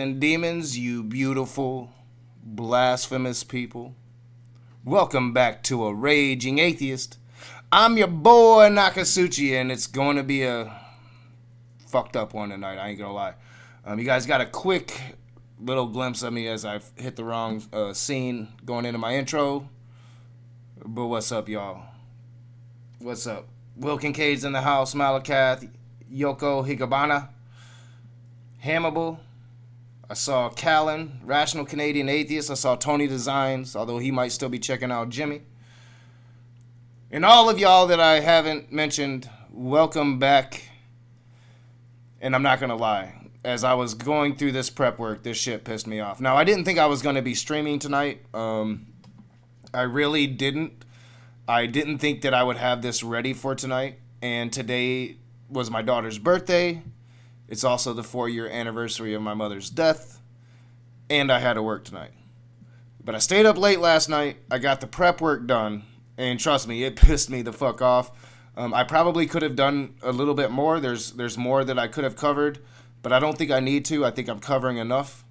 and demons, you beautiful, blasphemous people. Welcome back to A Raging Atheist. I'm your boy Nakasuchi, and it's going to be a fucked up one tonight, I ain't gonna lie. You guys got a quick little glimpse of me as I've hit the wrong scene going into my intro. But what's up, y'all? What's up? Will Kincaid's in the house, Malakath, Yoko Higabana, Hamable. I saw Callan, Rational Canadian Atheist. I saw Tony Designs, although he might still be checking out Jimmy. And all of y'all that I haven't mentioned, welcome back. And I'm not going to lie, as I was going through this prep work, this shit pissed me off. Now, I didn't think I was going to be streaming tonight. I really didn't. I didn't think that I would have this ready for tonight. And today was my daughter's birthday. It's also the 4-year anniversary of my mother's death. And I had to work tonight. But I stayed up late last night. I got the prep work done. And trust me, it pissed me the fuck off. I probably could have done a little bit more. There's more that I could have covered. But I don't think I need to. I think I'm covering enough.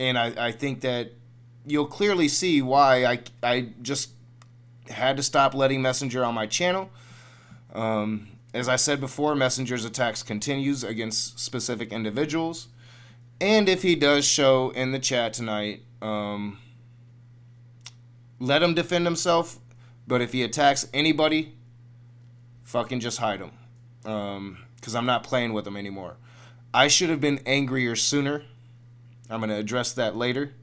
And I think that you'll clearly see why I just had to stop letting Messenger on my channel. As I said before, Messenger's attacks continues against specific individuals. And if he does show in the chat tonight, let him defend himself. But if he attacks anybody, fucking just hide him. Because I'm not playing with him anymore. I should have been angrier sooner. I'm going to address that later.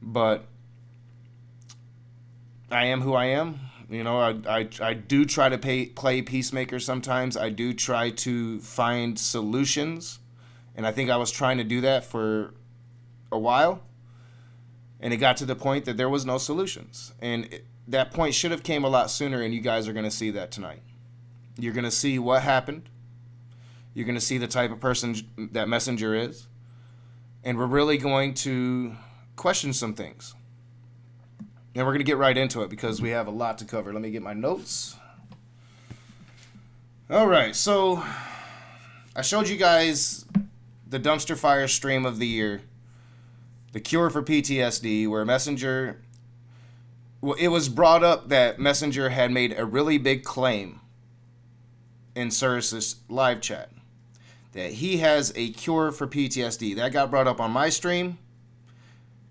But I am who I am. You know, I do try to play peacemaker sometimes. I do try to find solutions. And I think I was trying to do that for a while. And it got to the point that there was no solutions. And that point should have came a lot sooner, and you guys are going to see that tonight. You're going to see what happened. You're going to see the type of person that Messenger is. And we're really going to question some things. And we're going to get right into it because we have a lot to cover. Let me get my notes. All right, so I showed you guys the dumpster fire stream of the year, the cure for PTSD, where Messenger, well, it was brought up that Messenger had made a really big claim in Cyrus's live chat, that he has a cure for PTSD. That got brought up on my stream,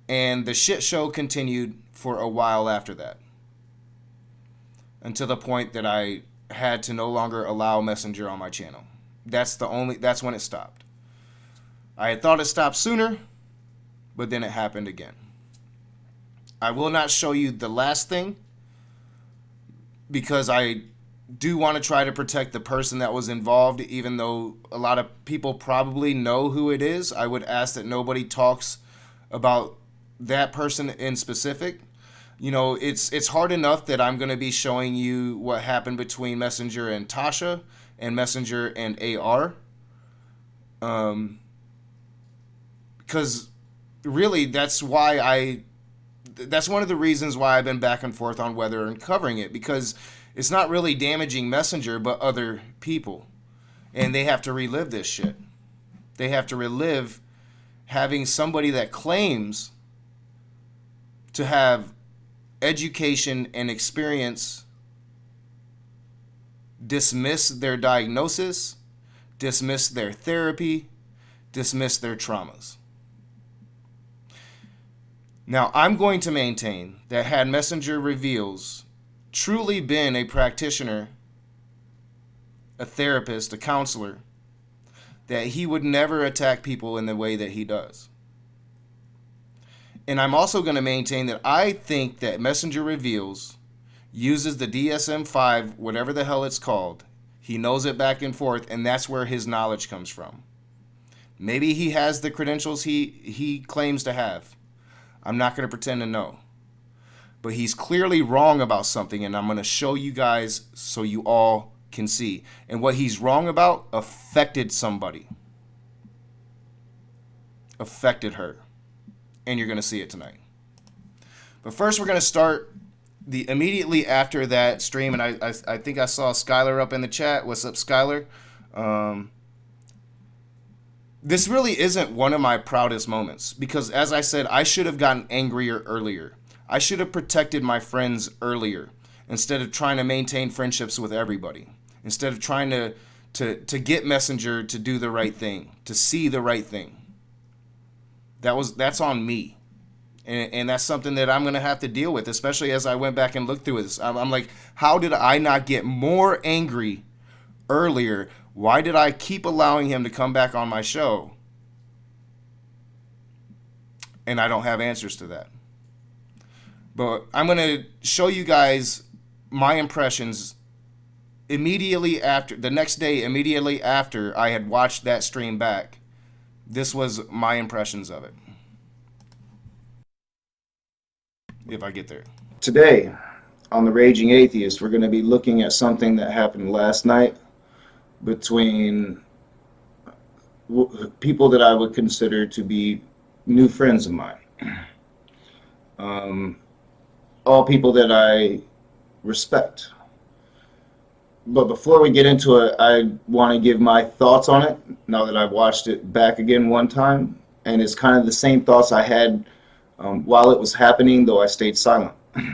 and the shit show continued for a while after that, until the point that I had to no longer allow Messenger on my channel. That's when it stopped. I had thought it stopped sooner, but then it happened again. I will not show you the last thing because I do want to try to protect the person that was involved, even though a lot of people probably know who it is. I would ask that nobody talks about that person in specific. You know, it's hard enough that I'm going to be showing you what happened between Messenger and Tasha and Messenger and AR. Because really that's one of the reasons why I've been back and forth on whether and covering it, because it's not really damaging Messenger but other people, and they have to relive this shit. They have to relive having somebody that claims to have education and experience dismiss their diagnosis, dismiss their therapy, dismiss their traumas. Now, I'm going to maintain that had Messenger Reveals truly been a practitioner, a therapist, a counselor, that he would never attack people in the way that he does. And I'm also going to maintain that I think that Messenger Reveals uses the DSM-5, whatever the hell it's called. He knows it back and forth, and that's where his knowledge comes from. Maybe he has the credentials he claims to have. I'm not going to pretend to know. But he's clearly wrong about something, and I'm going to show you guys so you all can see. And what he's wrong about affected somebody. Affected her. And you're going to see it tonight. But first we're going to start immediately after that stream, and I think I saw Skylar up in the chat. What's up, Skylar? This really isn't one of my proudest moments because, as I said, I should have gotten angrier earlier. I should have protected my friends earlier instead of trying to maintain friendships with everybody. Instead of trying to get Messenger to do the right thing, to see the right thing. That's on me. And that's something that I'm going to have to deal with, especially as I went back and looked through this. I'm like, how did I not get more angry earlier? Why did I keep allowing him to come back on my show? And I don't have answers to that. But I'm going to show you guys my impressions immediately after, the next day, immediately after I had watched that stream back. This was my impressions of it. If I get there. Today, on The Raging Atheist, we're going to be looking at something that happened last night between people that I would consider to be new friends of mine. All people that I respect. But before we get into it, I want to give my thoughts on it now that I've watched it back again one time. And it's kind of the same thoughts I had while it was happening, though I stayed silent.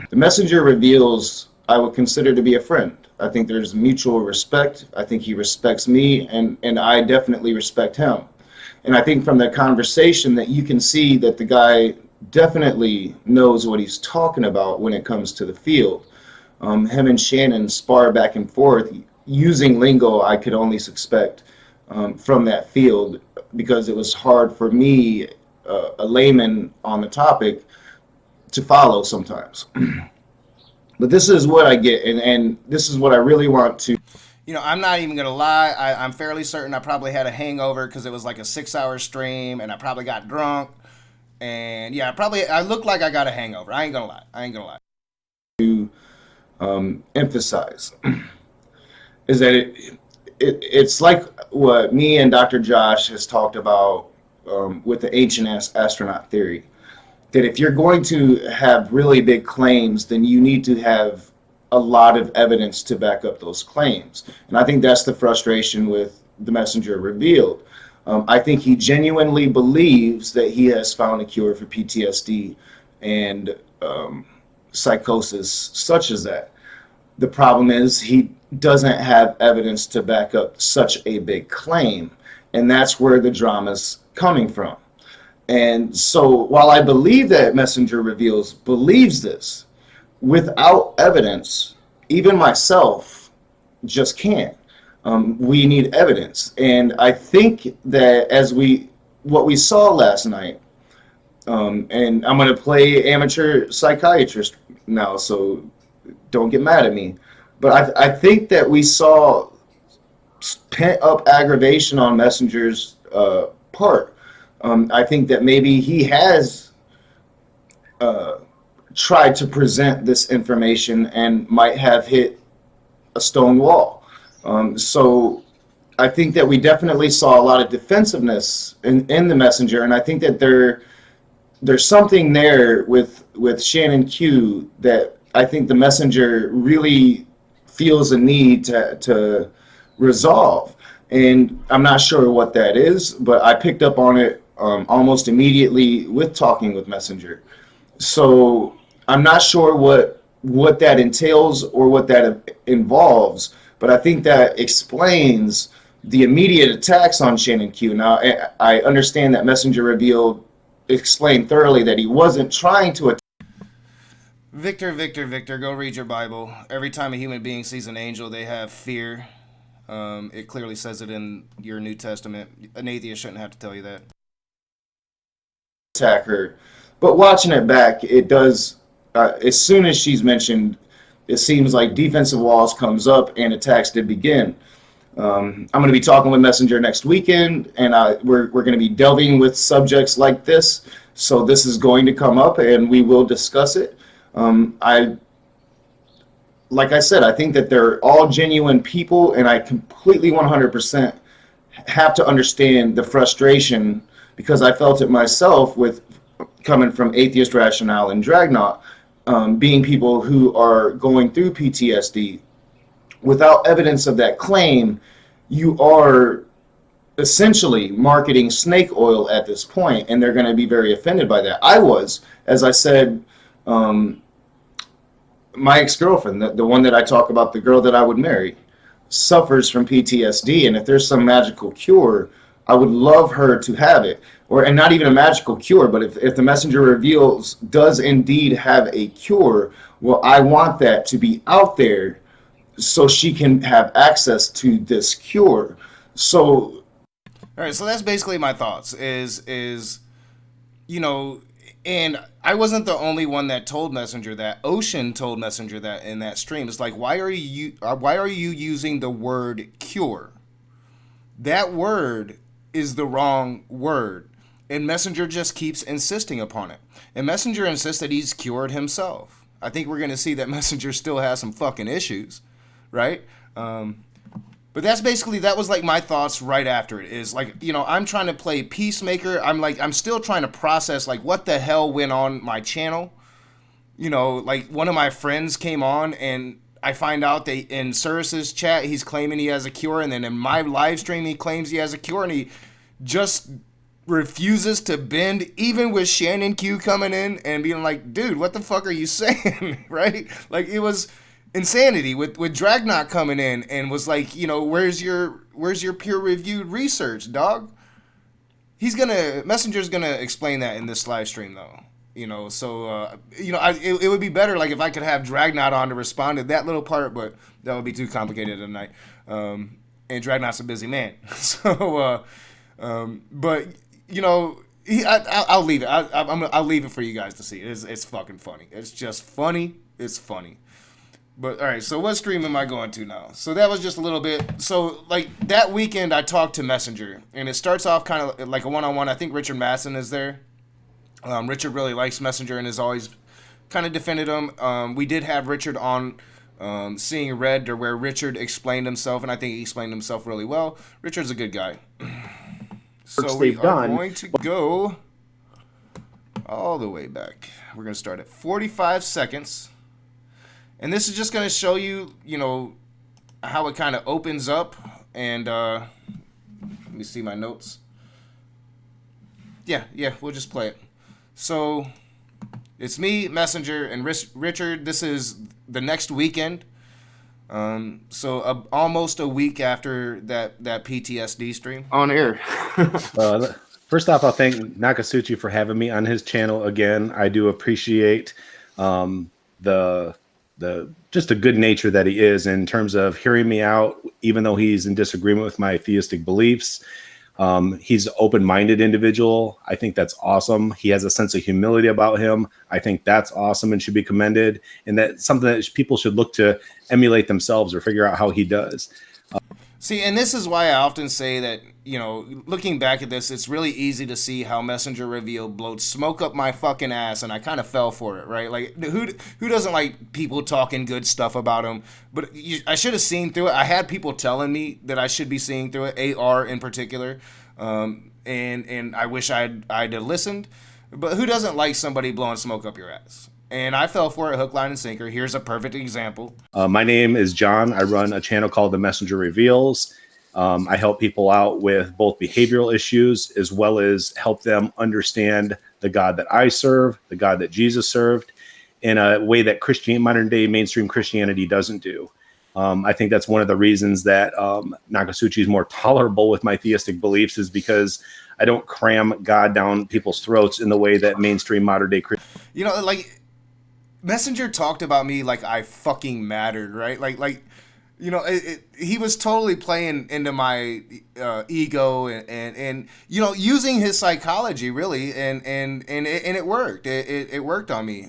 The messenger reveals I would consider to be a friend. I think there's mutual respect. I think he respects me, and I definitely respect him. And I think from the conversation that you can see that the guy definitely knows what he's talking about when it comes to the field. Him and Shannon spar back and forth using lingo I could only expect from that field, because it was hard for me, a layman on the topic, to follow sometimes. But this is what I get, and this is what I really want to. You know, I'm not even going to lie. I'm fairly certain I probably had a hangover because it was like a 6-hour stream, and I probably got drunk. And yeah, I look like I got a hangover. I ain't going to lie. To emphasize is that it's like what me and Dr. Josh has talked about with the ancient astronaut theory. That if you're going to have really big claims, then you need to have a lot of evidence to back up those claims. And I think that's the frustration with the messenger revealed. I think he genuinely believes that he has found a cure for PTSD and psychosis such as that. The problem is he doesn't have evidence to back up such a big claim. And that's where the drama's coming from. And so while I believe that Messenger Reveals believes this, without evidence, even myself just can't. We need evidence. And I think that what we saw last night, and I'm going to play amateur psychiatrist now, so don't get mad at me. But I think that we saw pent up aggravation on Messenger's part. I think that maybe he has tried to present this information and might have hit a stone wall. So I think that we definitely saw a lot of defensiveness in the messenger, and I think that there's something there with Shannon Q that I think the messenger really feels a need to resolve. And I'm not sure what that is, but I picked up on it almost immediately with talking with Messenger. So I'm not sure what that entails or what that involves, but I think that explains the immediate attacks on Shannon Q. Now, I understand that Messenger explained thoroughly that he wasn't trying to attack. Victor, go read your Bible. Every time a human being sees an angel, they have fear. It clearly says it in your New Testament. An atheist shouldn't have to tell you that. Attack her. But watching it back, it does, as soon as she's mentioned, it seems like defensive walls comes up and attacks did begin. I'm going to be talking with Messenger next weekend, and we're going to be delving with subjects like this. So this is going to come up, and we will discuss it. Like I said, I think that they're all genuine people, and I completely 100% have to understand the frustration, because I felt it myself with coming from Atheist Rationale and Dragnaut, being people who are going through PTSD. Without evidence of that claim, you are essentially marketing snake oil at this point, and they're going to be very offended by that. I was, as I said, um, my ex-girlfriend, the one that I talk about, the girl that I would marry, suffers from PTSD, and if there's some magical cure, I would love her to have it. Or, and not even a magical cure, but if the messenger reveals does indeed have a cure, well, I want that to be out there so she can have access to this cure. So, all right, so that's basically my thoughts. Is you know, and I wasn't the only one that told Messenger that. Ocean told Messenger that in that stream. It's like, why are you using the word cure? That word is the wrong word, and Messenger just keeps insisting upon it. And Messenger insists that he's cured himself. I think we're gonna see that Messenger still has some fucking issues, right? But that's basically, that was like my thoughts right after it. Is like, I'm trying to play peacemaker. I'm still trying to process like what the hell went on my channel. Like one of my friends came on and I find out that in Cyrus's chat he's claiming he has a cure, and then in my live stream he claims he has a cure, and he just refuses to bend, even with Shannon Q coming in and being like, dude, what the fuck are you saying? Right? Like, it was insanity with Dragnot coming in and was like, where's your peer reviewed research, dog? Messenger's gonna explain that in this live stream though. So it would be better like if I could have Dragnot on to respond to that little part, but that would be too complicated tonight. And Dragnot's a busy man, so but I'll leave it. I'll leave it for you guys to see. It's fucking funny. It's just funny. It's funny. But all right, so what stream am I going to now? So that was just a little bit. So like that weekend, I talked to Messenger, and it starts off kind of like a one-on-one. I think Richard Masson is there. Richard really likes Messenger and has always kind of defended him. We did have Richard on Seeing Red, or where Richard explained himself, and I think he explained himself really well. Richard's a good guy. So we are going to go all the way back. We're going to start at 45 seconds. And this is just going to show you, how it kind of opens up. And let me see my notes. Yeah, we'll just play it. So it's me, Messenger, and Richard. This is the next weekend. So almost a week after that PTSD stream. On air. First off, I'll thank Nakasuchi for having me on his channel again. I do appreciate the just a good nature that he is in terms of hearing me out, even though he's in disagreement with my theistic beliefs. He's an open-minded individual. I think that's awesome. He has a sense of humility about him. I think that's awesome and should be commended. And that's something that people should look to emulate themselves or figure out how he does. See, and this is why I often say that, looking back at this, it's really easy to see how Messenger Reveal blowed smoke up my fucking ass, and I kind of fell for it, right? Like, who doesn't like people talking good stuff about him? But I should have seen through it. I had people telling me that I should be seeing through it, AR in particular, and I wish I'd listened. But who doesn't like somebody blowing smoke up your ass? And I fell for it, hook, line, and sinker. Here's a perfect example. My name is John. I run a channel called The Messenger Reveals. I help people out with both behavioral issues as well as help them understand the God that I serve, the God that Jesus served, in a way that modern day mainstream Christianity doesn't do. I think that's one of the reasons that Nakasuchi is more tolerable with my theistic beliefs, is because I don't cram God down people's throats in the way that mainstream modern day Christianity. Like, Messenger talked about me like I fucking mattered, right? Like he was totally playing into my ego and using his psychology really, and it worked. It worked on me.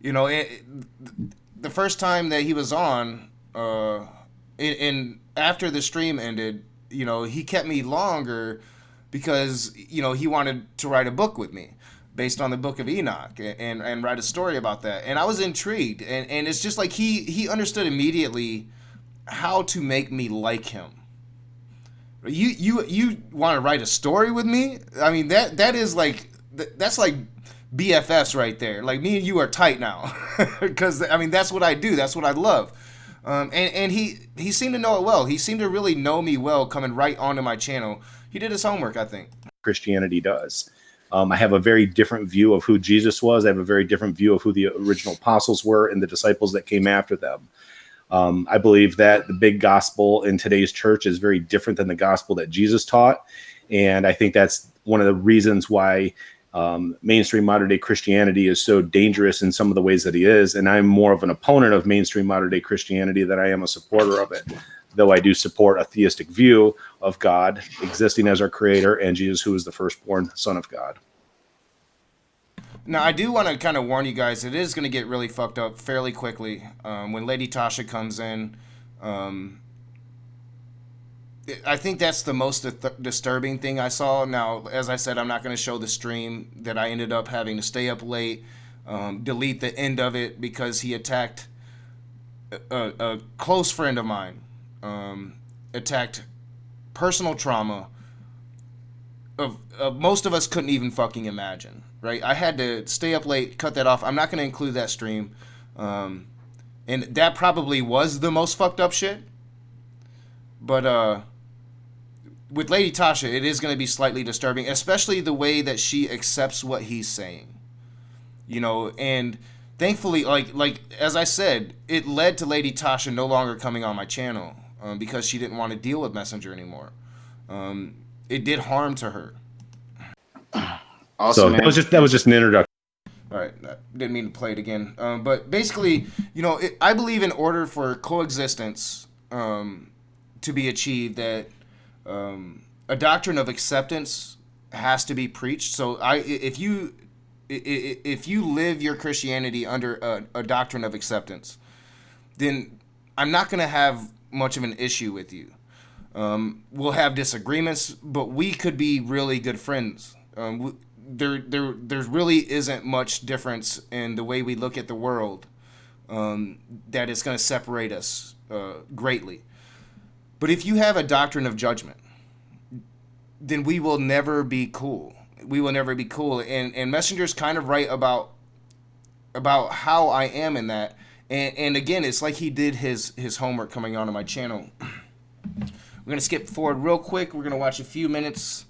The first time that he was on, and after the stream ended, he kept me longer because he wanted to write a book with me, based on the Book of Enoch, and write a story about that. And I was intrigued. And it's just like he understood immediately how to make me like him. You want to write a story with me? I mean, that's like BFFs right there. Like, me and you are tight now. Because, I mean, that's what I do. That's what I love. And he seemed to know it well. He seemed to really know me well coming right onto my channel. He did his homework, I think. Christianity does. I have a very different view of who Jesus was. I have a very different view of who the original apostles were and the disciples that came after them. I believe that the big gospel in today's church is very different than the gospel that Jesus taught. And I think that's one of the reasons why mainstream modern day Christianity is so dangerous in some of the ways that he is. And I'm more of an opponent of mainstream modern day Christianity than I am a supporter of it. Though I do support a theistic view of God existing as our creator and Jesus, who is the firstborn son of God. Now, I do want to kind of warn you guys, it is going to get really fucked up fairly quickly. When Lady Tasha comes in, I think that's the most disturbing thing I saw. Now, as I said, I'm not going to show the stream that I ended up having to stay up late, delete the end of it because he attacked a close friend of mine, attacked personal trauma of most of us couldn't even fucking imagine, right? I had to stay up late, cut that off. I'm not going to include that stream. And that probably was the most fucked up shit. But with Lady Tasha, it is going to be slightly disturbing, especially the way that she accepts what he's saying. You know, and thankfully, like as I said, it led to Lady Tasha no longer coming on my channel because she didn't want to deal with Messenger anymore. It did harm to her. Awesome, so that was just an introduction. All right, I didn't mean to play it again. But basically, you know, I believe in order for coexistence to be achieved, that a doctrine of acceptance has to be preached. So if you live your Christianity under a doctrine of acceptance, then I'm not going to have much of an issue with you. We'll have disagreements, but we could be really good friends. There really isn't much difference in the way we look at the world that is going to separate us greatly. But if you have a doctrine of judgment, then we will never be cool. We will never be cool. And Messenger's kind of right about how I am in that. And again, it's like he did his homework coming onto my channel. We're going to skip forward real quick. We're going to watch a few minutes.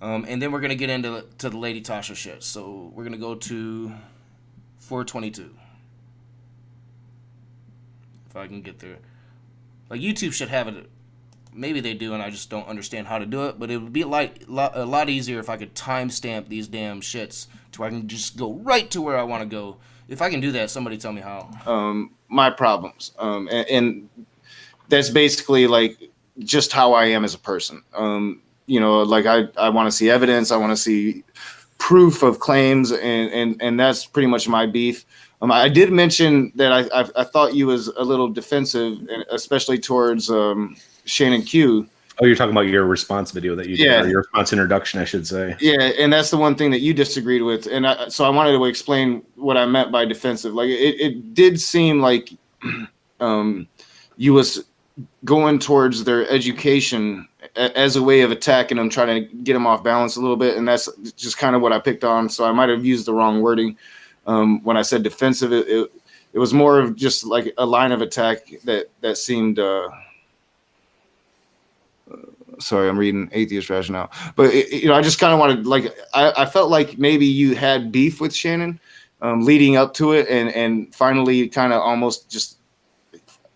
And then we're going to get into the Lady Tasha shit. So we're going to go to 422. If I can get there. Like, YouTube should have it. Maybe they do, and I just don't understand how to do it. But it would be a lot easier if I could timestamp these damn shits to where I can just go right to where I want to go. If I can do that, somebody tell me how. My problems. And that's basically, like, just how I am as a person. You know, like I want to see evidence. I want to see proof of claims, and that's pretty much my beef. I did mention that I thought you was a little defensive, especially towards Shannon Q. Oh, you're talking about your response video that you did, or your response introduction, I should say. Yeah, and that's the one thing that you disagreed with, and so I wanted to explain what I meant by defensive. Like it did seem like you was going towards their education as a way of attacking them, trying to get them off balance a little bit, and that's just kind of what I picked on. So I might have used the wrong wording when I said defensive. It was more of just like a line of attack that seemed. Sorry, I'm reading Atheist Rationale, but I just kind of wanted, like, I felt like maybe you had beef with Shannon leading up to it, and finally kind of almost just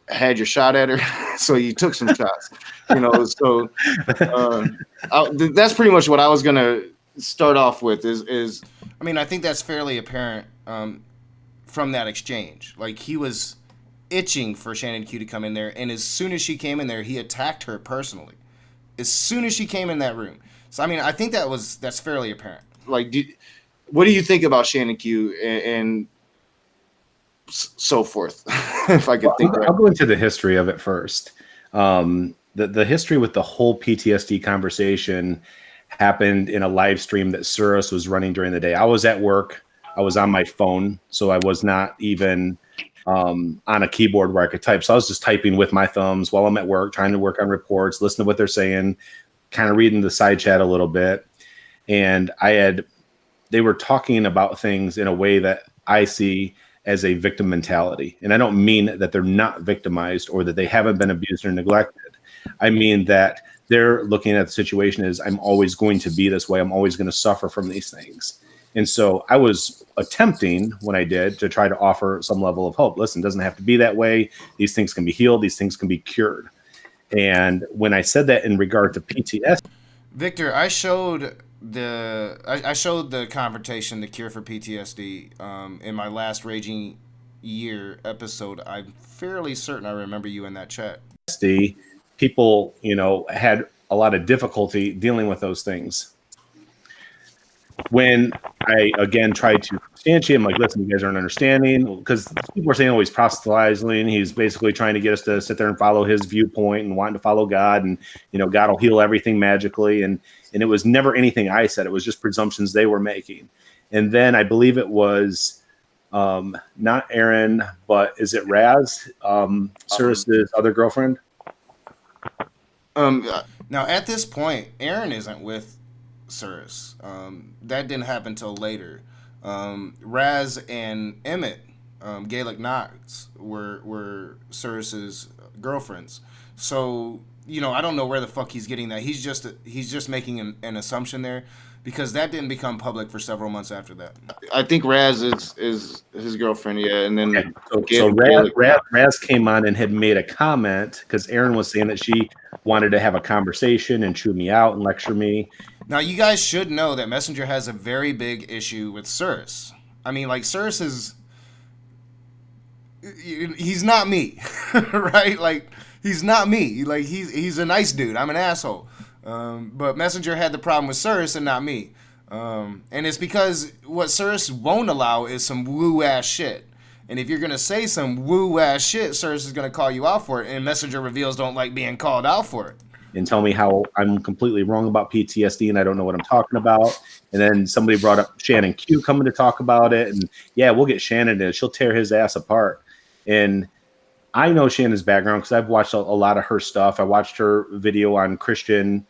had your shot at her, so you took some shots, So that's pretty much what I was gonna start off with. Is I mean, I think that's fairly apparent from that exchange. Like, he was itching for Shannon Q to come in there, and as soon as she came in there, he attacked her personally. As soon as she came in that room. So I mean, I think that's fairly apparent. Like, what do you think about Shannon Q and so forth? If I could think. I'll go into the history of it first. The history with the whole PTSD conversation happened in a live stream that Suros was running during the day. I was at work. I was on my phone, so I was not even on a keyboard where I could type. So I was just typing with my thumbs while I'm at work, trying to work on reports, listen to what they're saying, kind of reading the side chat a little bit. And they were talking about things in a way that I see as a victim mentality. And I don't mean that they're not victimized or that they haven't been abused or neglected. I mean that they're looking at the situation as I'm always going to be this way. I'm always going to suffer from these things. And so I was attempting when I did to try to offer some level of hope. Listen, it doesn't have to be that way. These things can be healed. These things can be cured. And when I said that in regard to PTSD, Victor, I showed the confrontation, the cure for PTSD, in my last Raging Year episode. I'm fairly certain I remember you in that chat. people, had a lot of difficulty dealing with those things. When I again tried to substantiate, I'm like, listen, you guys aren't understanding, because people were saying, oh, he's proselytizing. He's basically trying to get us to sit there and follow his viewpoint and wanting to follow God, and God will heal everything magically. And it was never anything I said. It was just presumptions they were making. And then I believe it was not Aaron, but is it Raz, Cyrus's other girlfriend? Now at this point, Aaron isn't with Cyrus. That didn't happen till later. Raz and Emmett, Gaelic Knox, were Cyrus's girlfriends. So I don't know where the fuck he's getting that. He's just making an assumption there, because that didn't become public for several months after that. I think Raz is his girlfriend, yeah, and then okay. So Raz came on and had made a comment because Aaron was saying that she wanted to have a conversation and chew me out and lecture me. Now, you guys should know that Messenger has a very big issue with Cyrus. I mean, like, Cyrus is... He's not me, right? Like, he's not me. Like, he's a nice dude. I'm an asshole. But Messenger had the problem with Cyrus and not me. And it's because what Cyrus won't allow is some woo-ass shit. And if you're going to say some woo-ass shit, Cyrus is going to call you out for it. And Messenger reveals don't like being called out for it. And tell me how I'm completely wrong about PTSD and I don't know what I'm talking about. And then somebody brought up Shannon Q coming to talk about it. And yeah, we'll get Shannon in. She'll tear his ass apart. And I know Shannon's background because I've watched a lot of her stuff. I watched her video on Christian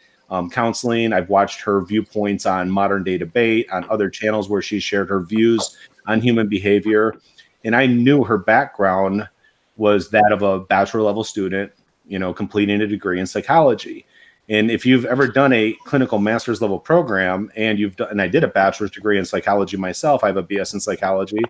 counseling. I've watched her viewpoints on Modern Day Debate, on other channels where she shared her views on human behavior. And I knew her background was that of a bachelor level student, completing a degree in psychology. And if you've ever done a clinical master's level program and I did a bachelor's degree in psychology myself, I have a BS in psychology,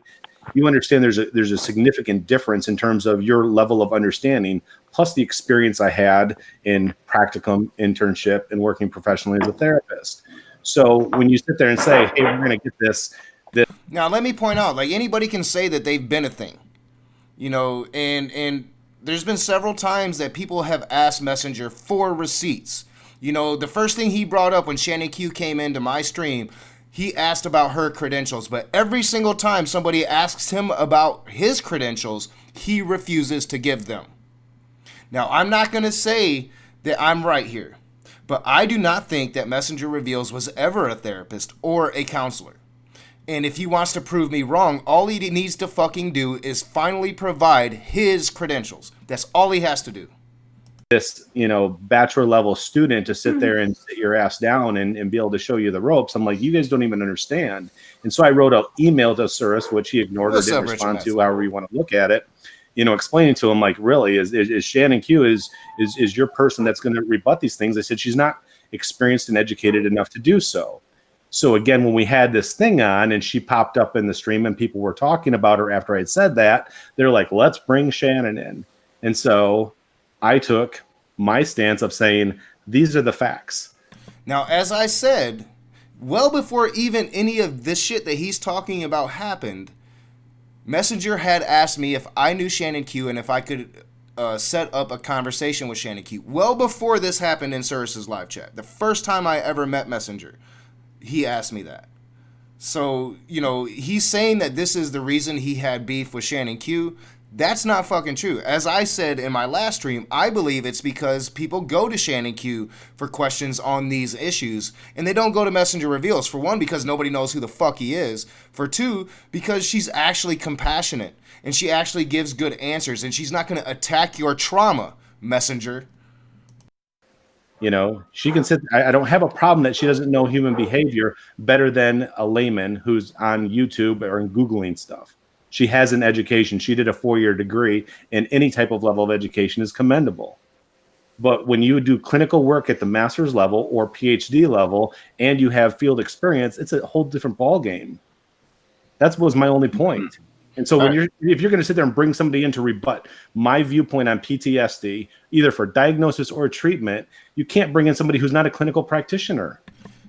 you understand there's a significant difference in terms of your level of understanding, plus the experience I had in practicum, internship, and working professionally as a therapist. So when you sit there and say, hey, we're going to get this. Now, let me point out, like, anybody can say that they've been a thing, and there's been several times that people have asked Messenger for receipts. The first thing he brought up when Shannon Q came into my stream, he asked about her credentials. But every single time somebody asks him about his credentials, he refuses to give them. Now, I'm not going to say that I'm right here, but I do not think that Messenger Reveals was ever a therapist or a counselor. And if he wants to prove me wrong, all he needs to fucking do is finally provide his credentials. That's all he has to do. This, bachelor level student to sit there and sit your ass down and be able to show you the ropes. I'm like, you guys don't even understand. And so I wrote an email to Cyrus, which he ignored or didn't respond to, however you want to look at it. Explaining to him, like, really, is Shannon Q is your person that's going to rebut these things? I said, she's not experienced and educated enough to do so. So again, when we had this thing on and she popped up in the stream and people were talking about her after I'd said that, they're like, let's bring Shannon in. And so I took my stance of saying, these are the facts. Now, as I said, well before even any of this shit that he's talking about happened, Messenger had asked me if I knew Shannon Q and if I could set up a conversation with Shannon Q. Well before this happened in Cyrus's live chat. The first time I ever met Messenger, he asked me that. So, he's saying that this is the reason he had beef with Shannon Q. That's not fucking true. As I said in my last stream, I believe it's because people go to Shannon Q for questions on these issues, and they don't go to Messenger Reveals. For one, because nobody knows who the fuck he is. For two, because she's actually compassionate, and she actually gives good answers, and she's not going to attack your trauma, Messenger. She can sit. I don't have a problem that she doesn't know human behavior better than a layman who's on YouTube or Googling stuff. She has an education. She did a 4-year degree, and any type of level of education is commendable. But when you do clinical work at the master's level or PhD level, and you have field experience, it's a whole different ballgame. That was my only point. And so if you're going to sit there and bring somebody in to rebut my viewpoint on PTSD, either for diagnosis or treatment, you can't bring in somebody who's not a clinical practitioner.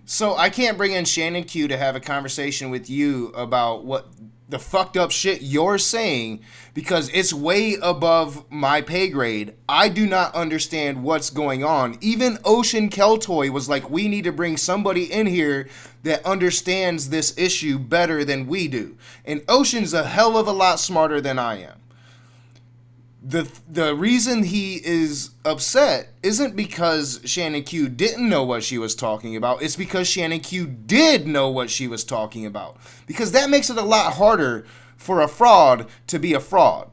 So I can't bring in Shannon Q to have a conversation with you about what the fucked up shit you're saying, because it's way above my pay grade. I do not understand what's going on. Even Ocean Keltoy was like, we need to bring somebody in here that understands this issue better than we do. And Ocean's a hell of a lot smarter than I am. The reason he is upset isn't because Shannon Q didn't know what she was talking about. It's because Shannon Q did know what she was talking about. Because that makes it a lot harder for a fraud to be a fraud.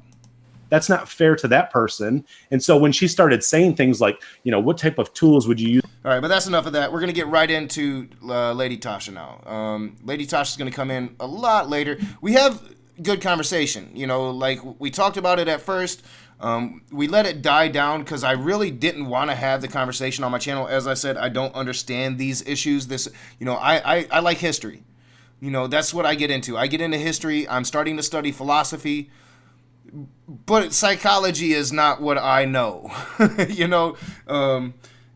That's not fair to that person. And so when she started saying things like, what type of tools would you use? All right, but that's enough of that. We're going to get right into Lady Tasha now. Lady Tasha's going to come in a lot later. We have good conversation. Like we talked about it at first. We let it die down because I really didn't want to have the conversation on my channel. As I said, I don't understand these issues. I like history. That's what I get into. I get into history. I'm starting to study philosophy. But psychology is not what I know.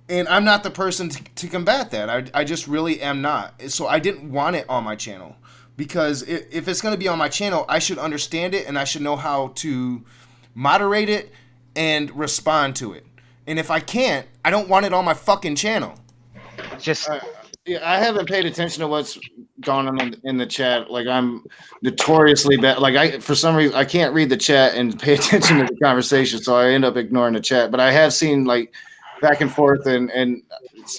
And I'm not the person to combat that. I just really am not. So I didn't want it on my channel. Because if it's going to be on my channel, I should understand it and I should know how to moderate it and respond to it. And if I can't, I don't want it on my fucking channel. I haven't paid attention to what's going on in the chat. Like, I'm notoriously bad. Like, for some reason, I can't read the chat and pay attention to the conversation, so I end up ignoring the chat. But I have seen like back and forth, and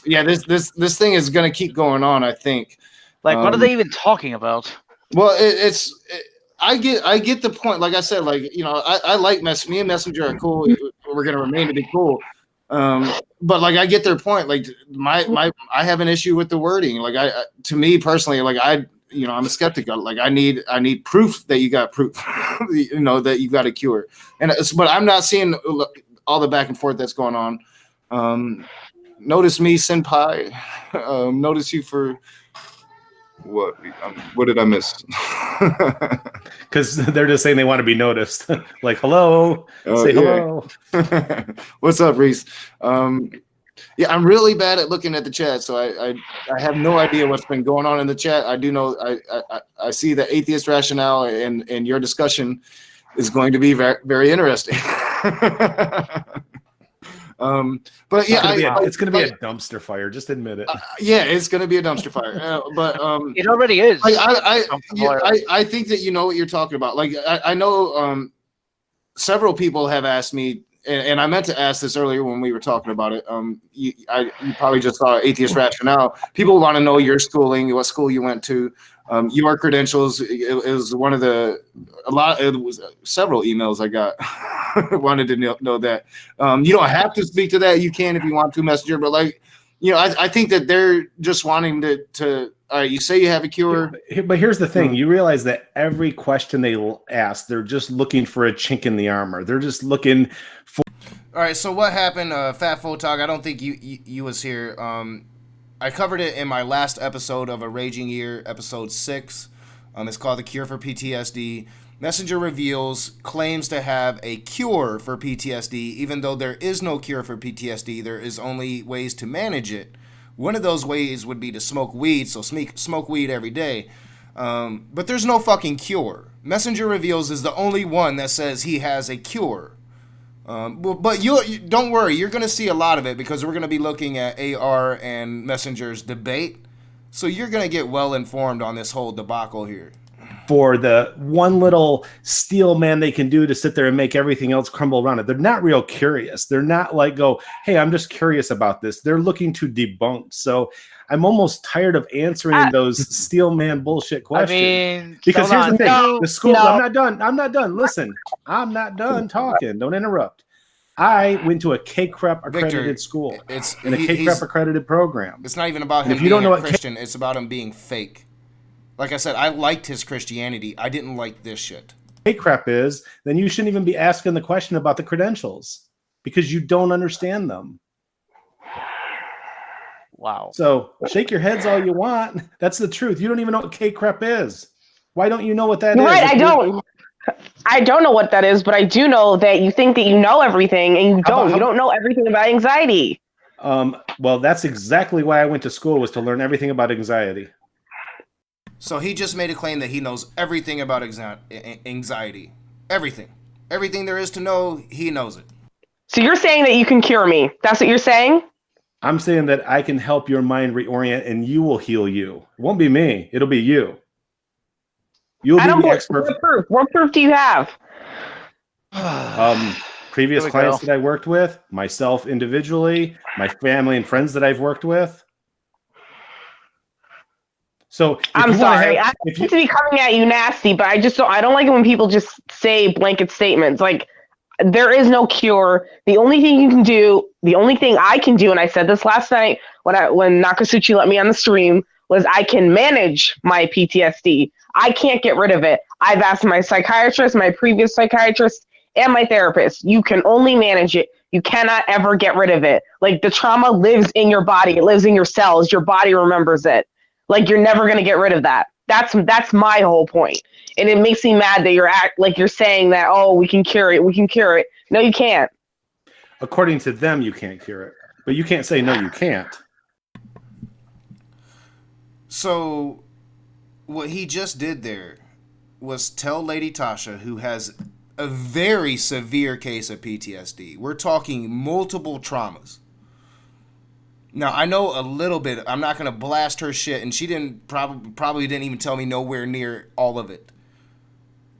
yeah, this thing is gonna keep going on, I think. Like, what are they even talking about? Well, I get the point. Like I said, I like me and Messenger are cool. We're gonna remain to be cool. But like I get their point. Like I have an issue with the wording. Like to me personally, like I'm a skeptic. Like I need proof that you got proof, that you got a cure. But I'm not seeing all the back and forth that's going on. Notice me, senpai. Notice you for. What did I miss? Because they're just saying they want to be noticed. Like, hello, say hello. What's up, Reese? Yeah, I'm really bad at looking at the chat, so I have no idea what's been going on in the chat. I do know I see the atheist rationale, and your discussion is going to be very, very interesting. But yeah, it's going to be a dumpster fire. Just admit it. Yeah, it's going to be a dumpster fire. But it already is. I think that you know what you're talking about. Like I know several people have asked me, and I meant to ask this earlier when we were talking about it. You probably just saw Atheist Rationale. People want to know your schooling, what school you went to, your credentials. It was it was several emails I got. Wanted to know that. You don't have to speak to that. You can if you want to, Messenger. But I think that they're just wanting to. All right, you say you have a cure. But here's the thing: you realize that every question they ask, they're just looking for a chink in the armor. They're just looking for. All right. So what happened, Fat Photog? I don't think you was here. I covered it in my last episode of A Raging Year, episode 6. It's called The Cure for PTSD. Messenger Reveals claims to have a cure for PTSD, even though there is no cure for PTSD. There is only ways to manage it. One of those ways would be to smoke weed, so smoke weed every day. But there's no fucking cure. Messenger Reveals is the only one that says he has a cure. But you don't worry, you're going to see a lot of it because we're going to be looking at AR and Messenger's debate. So you're going to get well informed on this whole debacle here. For the one little steel man they can do to sit there and make everything else crumble around it. They're not real curious. They're not like, hey, I'm just curious about this. They're looking to debunk. So I'm almost tired of answering those steel man bullshit questions. Because here's the thing. The school, I'm not done. Listen, I'm not done talking. Don't interrupt. I went to a K-Crep accredited school. It's in a K-Crep accredited program. It's not even about him being a Christian. It's about him being fake. Like I said, I liked his Christianity. I didn't like this shit. crap is, then you shouldn't even be asking the question about the credentials because you don't understand them. Wow. So shake your heads all you want. That's the truth. You don't even know what K-crep is. Why don't you know what that is? Right, I don't know what that is, but I do know that you think that you know everything and you don't. You don't know everything about anxiety. Well, that's exactly why I went to school, was to learn everything about anxiety. So he just made a claim that he knows everything about anxiety. Everything. Everything there is to know, he knows it. So you're saying that you can cure me. That's what you're saying? I'm saying that I can help your mind reorient and you will heal you. It won't be me. It'll be you. You'll be the expert. What proof do you have? Previous clients that I worked with, myself individually, my family and friends that I've worked with. So I'm sorry. I hate to be coming at you nasty, but I don't like it when people just say blanket statements. Like, there is no cure. The only thing you can do, the only thing I can do, and I said this last night when Nakasuchi let me on the stream, was I can manage my PTSD. I can't get rid of it. I've asked my psychiatrist, my previous psychiatrist, and my therapist. You can only manage it. You cannot ever get rid of it. Like, the trauma lives in your body. It lives in your cells. Your body remembers it. Like, you're never going to get rid of that. That's my whole point. And it makes me mad that you're saying that, oh, we can cure it. We can cure it. No, you can't. According to them, you can't cure it. But you can't say, no, you can't. So what he just did there was tell Lady Tasha, who has a very severe case of PTSD. We're talking multiple traumas. Now, I know a little bit. I'm not going to blast her shit, and she probably didn't even tell me nowhere near all of it.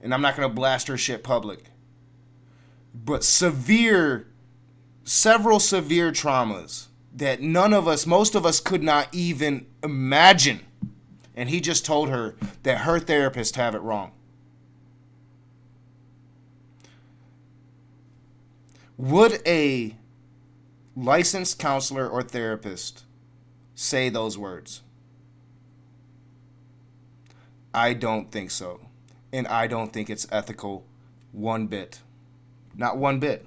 And I'm not going to blast her shit public. But several severe traumas that most of us could not even imagine. And he just told her that her therapist have it wrong. Would a licensed counselor or therapist say those words? I don't think so. And I don't think it's ethical one bit. Not one bit.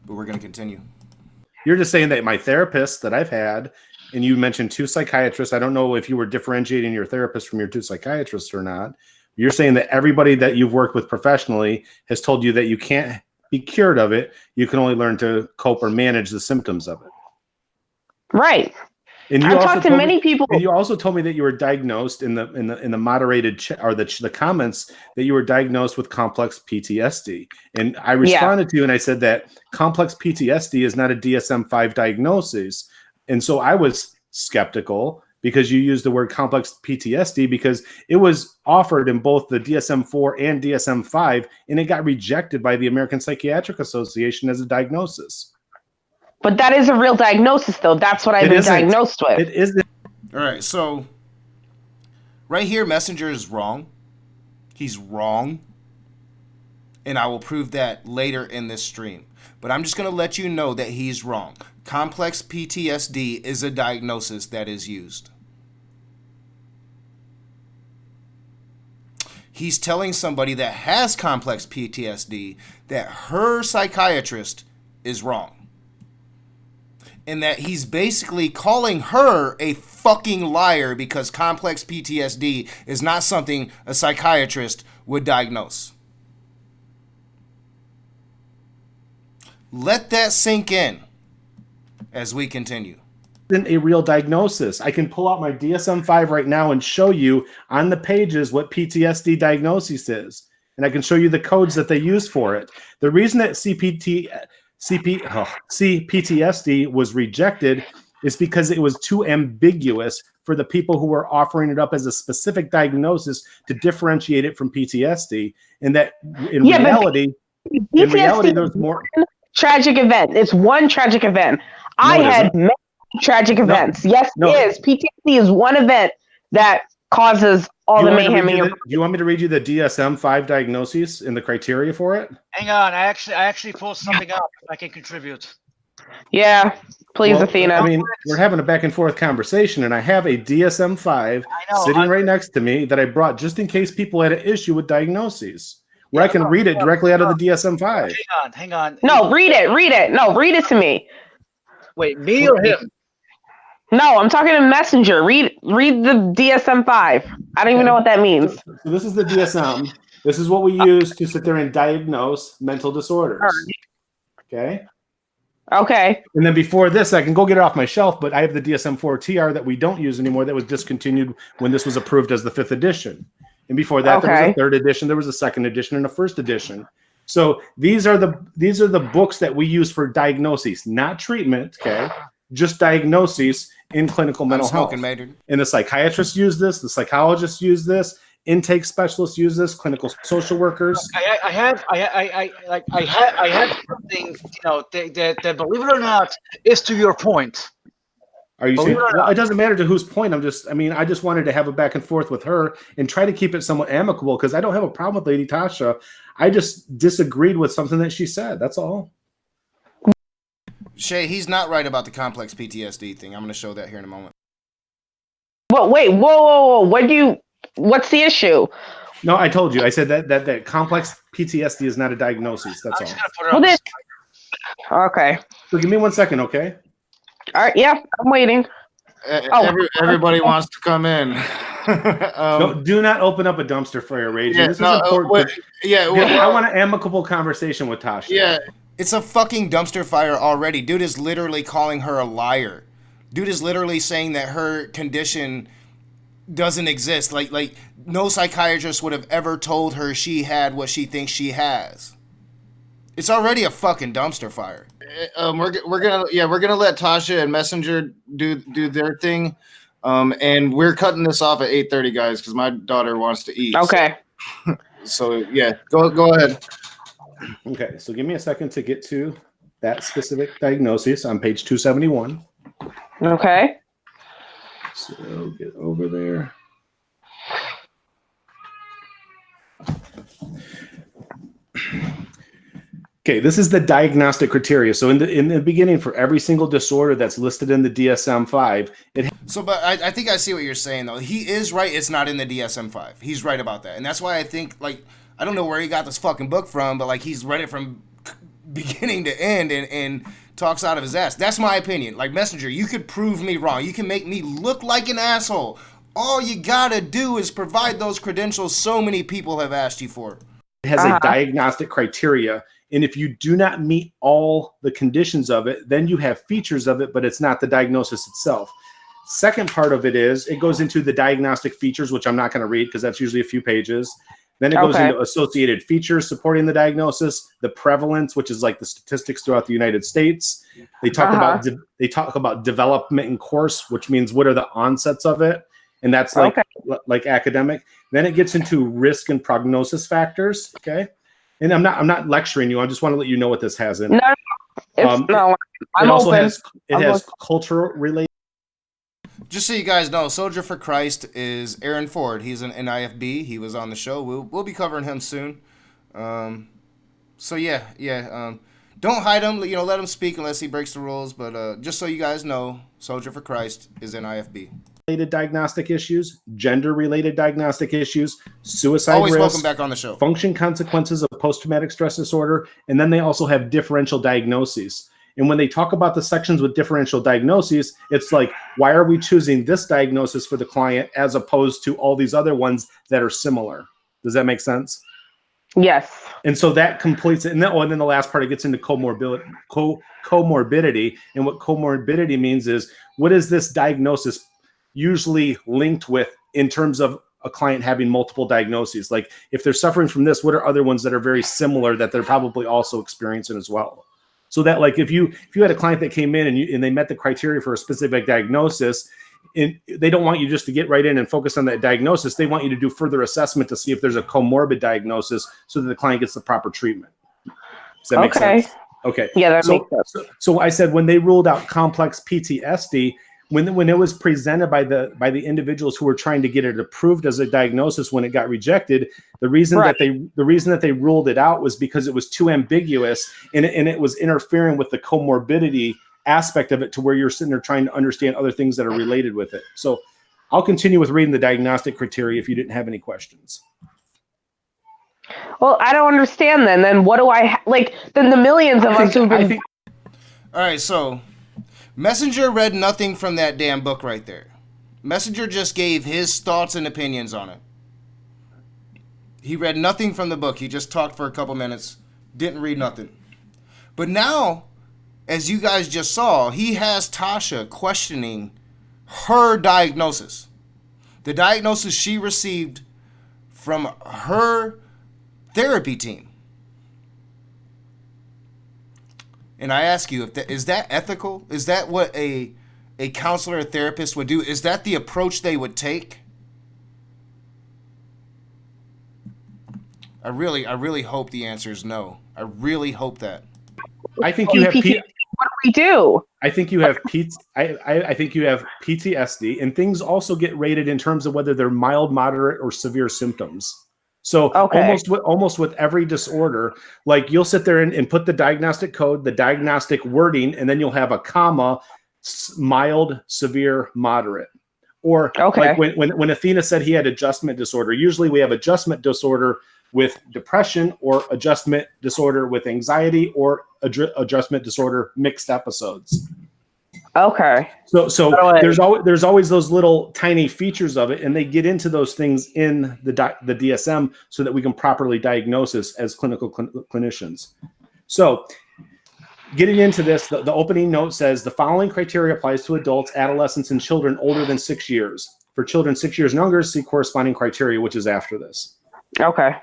But we're going to continue. You're just saying that my therapist that I've had, and you mentioned 2 psychiatrists. I don't know if you were differentiating your therapist from your 2 psychiatrists or not. You're saying that everybody that you've worked with professionally has told you that you can't be cured of it. You can only learn to cope or manage the symptoms of it. Right. And I've talked to many people. And you also told me that you were diagnosed in the moderated the comments that you were diagnosed with complex PTSD. And I responded to you and I said that complex PTSD is not a DSM-5 diagnosis. And so I was skeptical because you used the word complex PTSD because it was offered in both the DSM-4 and DSM-5, and it got rejected by the American Psychiatric Association as a diagnosis. But that is a real diagnosis, though. That's what I've been diagnosed with. It isn't. All right, so right here, Messenger is wrong. He's wrong. And I will prove that later in this stream. But I'm just going to let you know that he's wrong. Complex PTSD is a diagnosis that is used. He's telling somebody that has complex PTSD that her psychiatrist is wrong. And that he's basically calling her a fucking liar because complex PTSD is not something a psychiatrist would diagnose. Let that sink in as we continue. Isn't a real diagnosis. I can pull out my DSM-5 right now and show you on the pages what PTSD diagnosis is. And I can show you the codes that they use for it. The reason that CPTSD was rejected is because it was too ambiguous for the people who were offering it up as a specific diagnosis to differentiate it from PTSD. And that in reality, there's more tragic event. It's one tragic event. I had many tragic events. Yes, it is. PTSD is one event that causes all the mayhem. Do you want me to read you the DSM-5 diagnoses and the criteria for it? Hang on, I actually pulled something up. I can contribute. Yeah, please, Well, Athena. I mean, we're having a back and forth conversation, and I have a DSM-5 sitting right next to me that I brought just in case people had an issue with diagnoses, where I can read it directly out of the DSM-5. Hang on. No, read it. No, read it to me. Wait, me or him? No, I'm talking to Messenger. Read the DSM-5. I don't even know what that means. So this is the DSM. This is what we use to sit there and diagnose mental disorders. Okay. Okay. And then before this, I can go get it off my shelf, but I have the DSM-4 TR that we don't use anymore that was discontinued when this was approved as the 5th edition. And before that, there was a 3rd edition, there was a 2nd edition, and a 1st edition. So these are the books that we use for diagnoses, not treatment, okay? Just diagnoses in clinical mental health. And the psychiatrists use this, the psychologists use this, intake specialists use this, clinical social workers. I have something, that believe it or not, is to your point. Are you saying, well, it doesn't matter to whose point. I just wanted to have a back and forth with her and try to keep it somewhat amicable because I don't have a problem with Lady Tasha. I just disagreed with something that she said. That's all. Shay, he's not right about the complex PTSD thing. I'm going to show that here in a moment. Well, wait, whoa. What's the issue? No, I told you. I said that complex PTSD is not a diagnosis. That's all. Okay. So give me 1 second, okay? All right. Yeah, I'm waiting. Everybody wants to come in. No, do not open up a dumpster fire, Rage. Yeah, this is important. I want an amicable conversation with Tasha. Yeah. It's a fucking dumpster fire already. Dude is literally calling her a liar. Dude is literally saying that her condition doesn't exist. Like no psychiatrist would have ever told her she had what she thinks she has. It's already a fucking dumpster fire. We're gonna let Tasha and Messenger do their thing, and we're cutting this off at 8:30, guys, because my daughter wants to eat. Okay. So yeah, go ahead. Okay, so give me a second to get to that specific diagnosis on page 271. Okay. So get over there. Okay, this is the diagnostic criteria. So in the beginning, for every single disorder that's listed in the DSM-5, but I think I see what you're saying though. He is right. It's not in the DSM-5. He's right about that, and that's why I think I don't know where he got this fucking book from, but he's read it from beginning to end and talks out of his ass. That's my opinion. Messenger, you could prove me wrong. You can make me look like an asshole. All you gotta do is provide those credentials so many people have asked you for. It has a diagnostic criteria. And if you do not meet all the conditions of it, then you have features of it, but it's not the diagnosis itself. Second part of it is it goes into the diagnostic features, which I'm not going to read because that's usually a few pages. Then it goes into associated features supporting the diagnosis, the prevalence, which is the statistics throughout the United States. They talk about development in course, which means what are the onsets of it, and that's like academic. Then it gets into risk and prognosis factors. Okay. And I'm not lecturing you. I just want to let you know what this has in it. No, it also has cultural related. Just so you guys know, Soldier for Christ is Aaron Ford. He's an NIFB. He was on the show. We'll be covering him soon. So yeah. Don't hide him. Let him speak unless he breaks the rules. But just so you guys know, Soldier for Christ is NIFB. Related diagnostic issues, gender-related diagnostic issues, suicide Always risk, welcome back on the show. Function consequences of post-traumatic stress disorder, and then they also have differential diagnoses. And when they talk about the sections with differential diagnoses, it's why are we choosing this diagnosis for the client as opposed to all these other ones that are similar? Does that make sense? Yes. And so that completes it. And then the last part, it gets into comorbidity. And what comorbidity means is, what is this diagnosis usually linked with in terms of a client having multiple diagnoses? If they're suffering from this, what are other ones that are very similar that they're probably also experiencing as well? So that if you had a client that came in and they met the criteria for a specific diagnosis, and they don't want you just to get right in and focus on that diagnosis. They want you to do further assessment to see if there's a comorbid diagnosis so that the client gets the proper treatment. Does that make sense? Okay. Yeah, that makes sense. So I said when they ruled out complex PTSD, when it was presented by the individuals who were trying to get it approved as a diagnosis, when it got rejected, the reason Right. that they ruled it out was because it was too ambiguous, and it was interfering with the comorbidity aspect of it, to where you're sitting there trying to understand other things that are related with it. So I'll continue with reading the diagnostic criteria if you didn't have any questions. Well, I don't understand then. Then what do I like? Then the millions of us who've been. All right, so Messenger read nothing from that damn book right there. Messenger just gave his thoughts and opinions on it. He read nothing from the book. He just talked for a couple minutes, didn't read nothing. But now, as you guys just saw, he has Tasha questioning her diagnosis. The diagnosis she received from her therapy team. And I ask you, is that ethical? Is that what a counselor or therapist would do? Is that the approach they would take? I really hope the answer is no. I really hope that. I think you have what do we do? I think you have I think you have PTSD, and things also get rated in terms of whether they're mild, moderate, or severe symptoms. So almost with every disorder, like you'll sit there and put the diagnostic code, the diagnostic wording, and then you'll have a comma, mild, severe, moderate. Or like when Athena said he had adjustment disorder, usually we have adjustment disorder with depression, or adjustment disorder with anxiety, or adjustment disorder mixed episodes. Okay. So there's always those little tiny features of it, and they get into those things in the DSM so that we can properly diagnose this as clinical clinicians. So getting into this, the opening note says the following criteria applies to adults, adolescents, and children older than 6 years. For children 6 years and younger, see corresponding criteria, which is after this. Okay.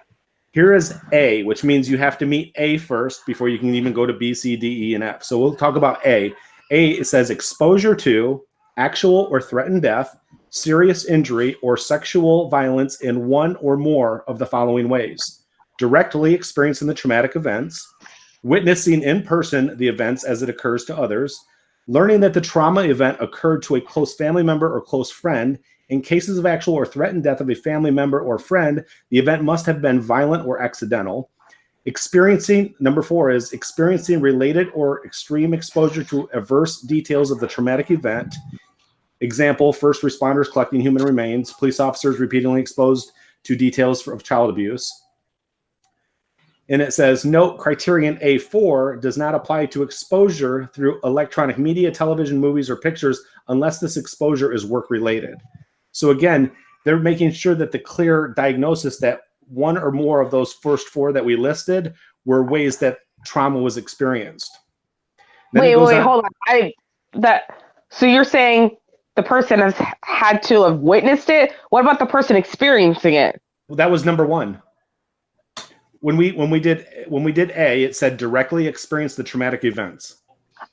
Here is A, which means you have to meet A first before you can even go to B, C, D, E, and F. So we'll talk about A. A, it says exposure to actual or threatened death, serious injury, or sexual violence in one or more of the following ways: directly experiencing the traumatic events, witnessing in person the events as it occurs to others, learning that the trauma event occurred to a close family member or close friend. In cases of actual or threatened death of a family member or friend, the event must have been violent or accidental. Number 4 is experiencing related or extreme exposure to adverse details of the traumatic event. Example, first responders collecting human remains, police officers repeatedly exposed to details of child abuse. And it says, note, criterion A4 does not apply to exposure through electronic media, television, movies, or pictures unless this exposure is work-related. So again, they're making sure that the clear diagnosis that one or more of those first 4 that we listed were ways that trauma was experienced. Wait, hold on. So you're saying the person has had to have witnessed it? What about the person experiencing it? Well, that was number 1. When we did A, it said directly experience the traumatic events.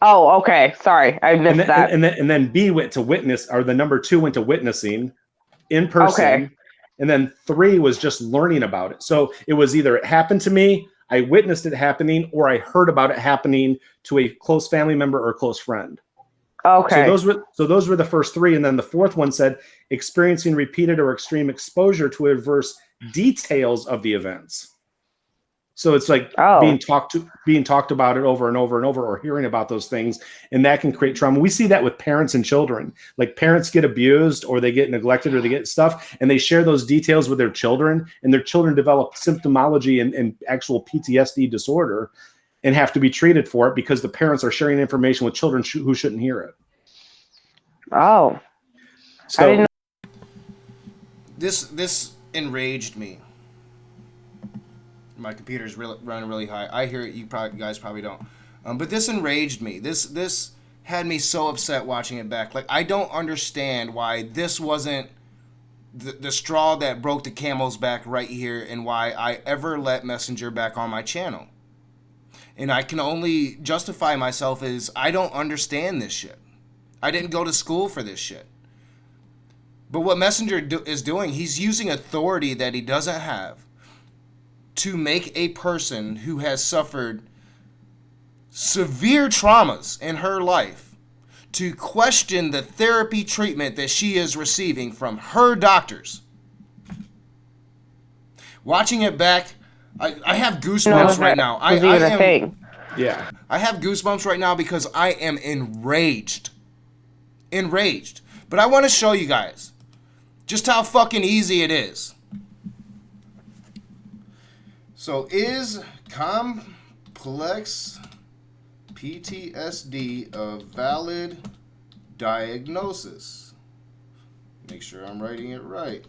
Oh, okay. Sorry, I missed that. And then B went to witness, or the number 2 went to witnessing in person. Okay. And then 3 was just learning about it. So it was either it happened to me, I witnessed it happening, or I heard about it happening to a close family member or close friend. Okay. So those were the first 3, and then the 4th one said experiencing repeated or extreme exposure to adverse details of the events. So it's like being talked about it over and over and over, or hearing about those things, and that can create trauma. We see that with parents and children. Like parents get abused, or they get neglected, or they get stuff, and they share those details with their children, and their children develop symptomology and actual PTSD disorder, and have to be treated for it because the parents are sharing information with children who shouldn't hear it. Oh, so I didn't know. This enraged me. My computer's running really high. I hear it. You guys probably don't. But this enraged me. This had me so upset watching it back. Like, I don't understand why this wasn't the straw that broke the camel's back right here, and why I ever let Messenger back on my channel. And I can only justify myself as I don't understand this shit. I didn't go to school for this shit. But what Messenger is doing, he's using authority that he doesn't have to make a person who has suffered severe traumas in her life to question the therapy treatment that she is receiving from her doctors. Watching it back, I have goosebumps right now. I have goosebumps right now because I am enraged. But I want to show you guys just how fucking easy it is. So, is complex PTSD a valid diagnosis? Make sure I'm writing it right.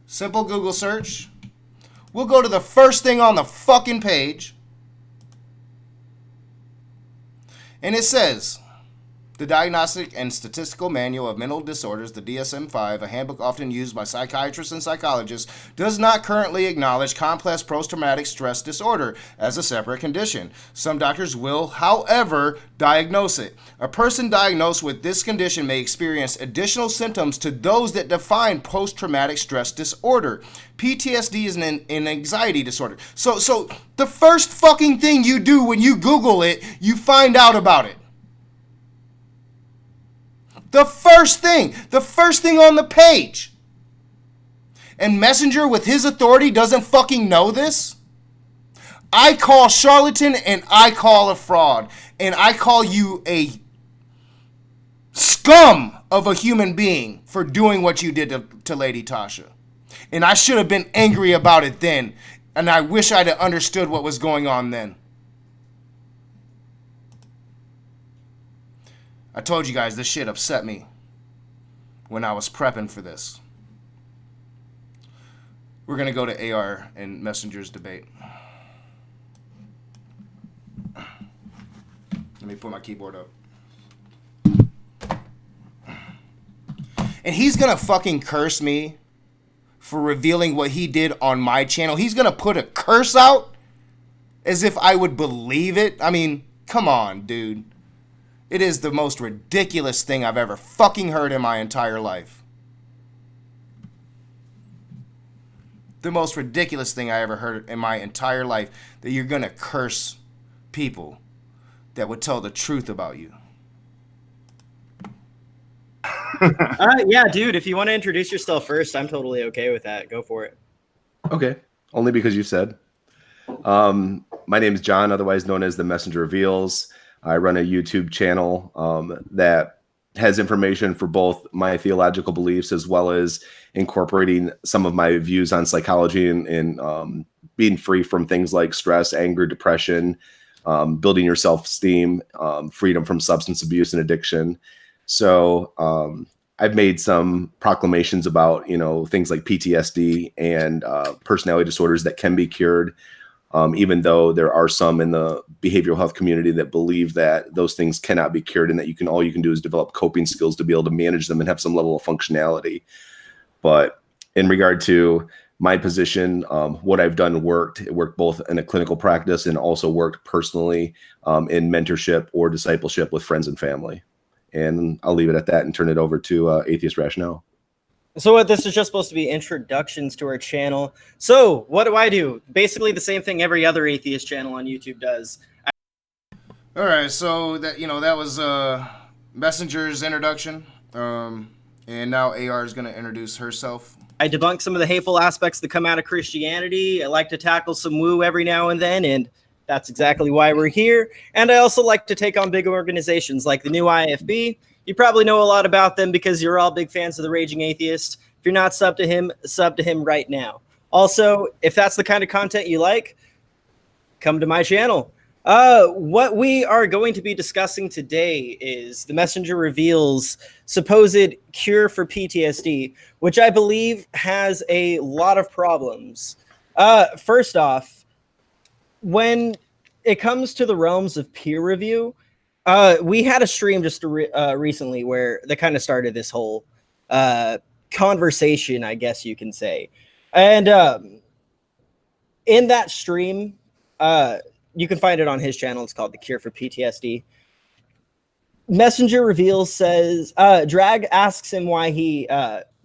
Simple Google search. We'll go to the first thing on the fucking page. And it says, the Diagnostic and Statistical Manual of Mental Disorders, the DSM-5, a handbook often used by psychiatrists and psychologists, does not currently acknowledge complex post-traumatic stress disorder as a separate condition. Some doctors will, however, diagnose it. A person diagnosed with this condition may experience additional symptoms to those that define post-traumatic stress disorder. PTSD is an anxiety disorder. So the first fucking thing you do when you Google it, you find out about it. The first thing on the page. And Messenger with his authority doesn't fucking know this? I call charlatan and I call a fraud. And I call you a scum of a human being for doing what you did to Lady Tasha. And I should have been angry about it then. And I wish I'd have understood what was going on then. I told you guys this shit upset me when I was prepping for this. We're going to go to AR and Messenger's debate. Let me put my keyboard up. And he's going to fucking curse me for revealing what he did on my channel. He's going to put a curse out as if I would believe it. I mean, come on, dude. It is the most ridiculous thing I've ever fucking heard in my entire life. The most ridiculous thing I ever heard in my entire life, that you're going to curse people that would tell the truth about you. Yeah, dude, if you want to introduce yourself first, I'm totally okay with that. Go for it. Okay. Only because you said. My name is John, otherwise known as The Messenger Reveals. I run a YouTube channel that has information for both my theological beliefs as well as incorporating some of my views on psychology and being free from things like stress, anger, depression, building your self-esteem, freedom from substance abuse and addiction. So I've made some proclamations about, things like PTSD and personality disorders that can be cured. Even though there are some in the behavioral health community that believe that those things cannot be cured and that all you can do is develop coping skills to be able to manage them and have some level of functionality. But in regard to my position, what I've done worked. It worked both in a clinical practice and also worked personally in mentorship or discipleship with friends and family. And I'll leave it at that and turn it over to Atheist Rationale. So this is just supposed to be introductions to our channel. So what do I do? Basically the same thing every other atheist channel on YouTube does. All right, so that that was Messenger's introduction, and now AR is going to introduce herself. I debunk some of the hateful aspects that come out of Christianity. I like to tackle some woo every now and then, and that's exactly why we're here. And I also like to take on big organizations like the new IFB. You probably know a lot about them because you're all big fans of the Raging Atheist. If you're not sub to him right now. Also, if that's the kind of content you like, come to my channel. What we are going to be discussing today is the Messenger Reveals supposed cure for PTSD, which I believe has a lot of problems. First off, when it comes to the realms of peer review, we had a stream just recently where they kind of started this whole conversation, I guess you can say. And in that stream, you can find it on his channel. It's called The Cure for PTSD. Messenger Reveals says, Drag asks him why he,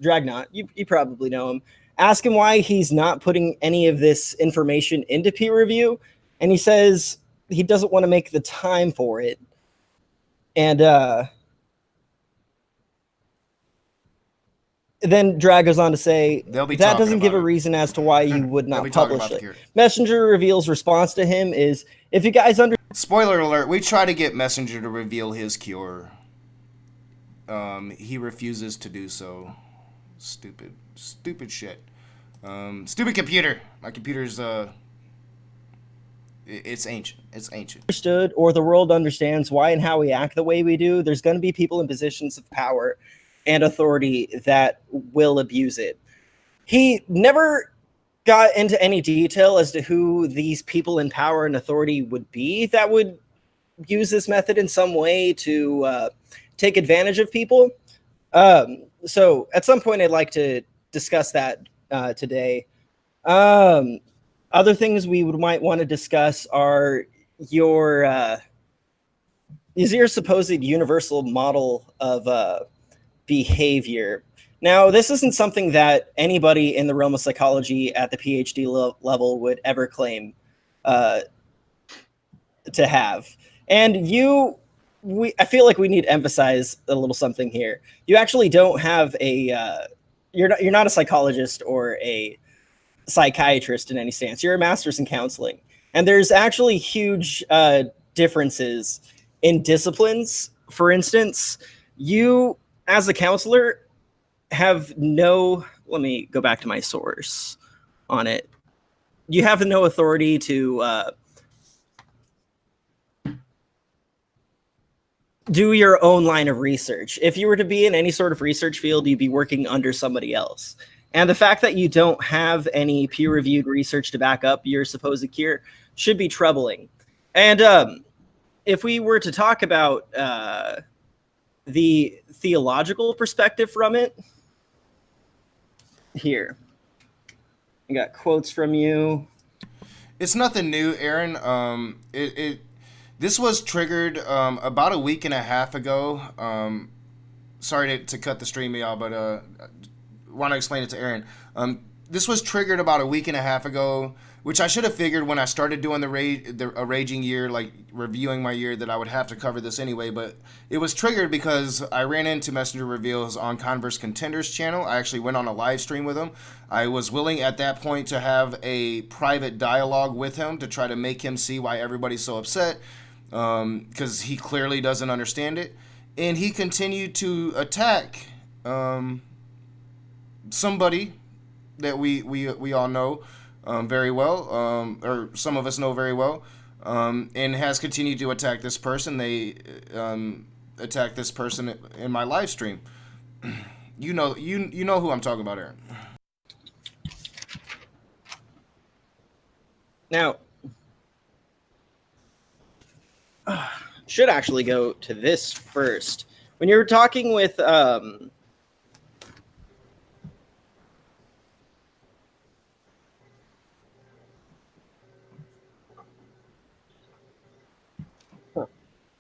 Dragnot, you probably know him, ask him why he's not putting any of this information into peer review. And he says he doesn't want to make the time for it. And then Drag goes on to say, that doesn't give a reason as to why you would not publish it. Messenger reveals response to him is, if you guys Spoiler alert, we try to get Messenger to reveal his cure. He refuses to do so. Stupid shit. Stupid computer. My computer's it's ancient. It's ancient. Understood, or the world understands why and how we act the way we do, there's going to be people in positions of power and authority that will abuse it. He never got into any detail as to who these people in power and authority would be that would use this method in some way to take advantage of people. So at some point, I'd like to discuss that today. Other things we might want to discuss are your supposed universal model of behavior. Now, this isn't something that anybody in the realm of psychology at the PhD level would ever claim to have. And I feel like we need to emphasize a little something here. You actually don't have you're not a psychologist or a psychiatrist in any stance. You're a master's in counseling. And there's actually huge differences in disciplines. For instance, you, as a counselor, have let me go back to my source on it. You have no authority to do your own line of research. If you were to be in any sort of research field, you'd be working under somebody else. And the fact that you don't have any peer-reviewed research to back up your supposed cure should be troubling. And if we were to talk about the theological perspective from it, here. I got quotes from you. It's nothing new, Aaron. This was triggered about a week and a half ago. Sorry to cut the stream, y'all, but want to explain it to Aaron. This was triggered about a week and a half ago, which I should have figured when I started doing the Raging Year, like reviewing my year, that I would have to cover this anyway. But it was triggered because I ran into Messenger Reveals on Converse Contenders channel. I actually went on a live stream with him. I was willing at that point to have a private dialogue with him to try to make him see why everybody's so upset, because he clearly doesn't understand it. And he continued to attack somebody that we all know very well, or some of us know very well, and has continued to attack this person. They attacked this person in my live stream. You know who I'm talking about, Aaron. Now, should actually go to this first. When you're talking with I'm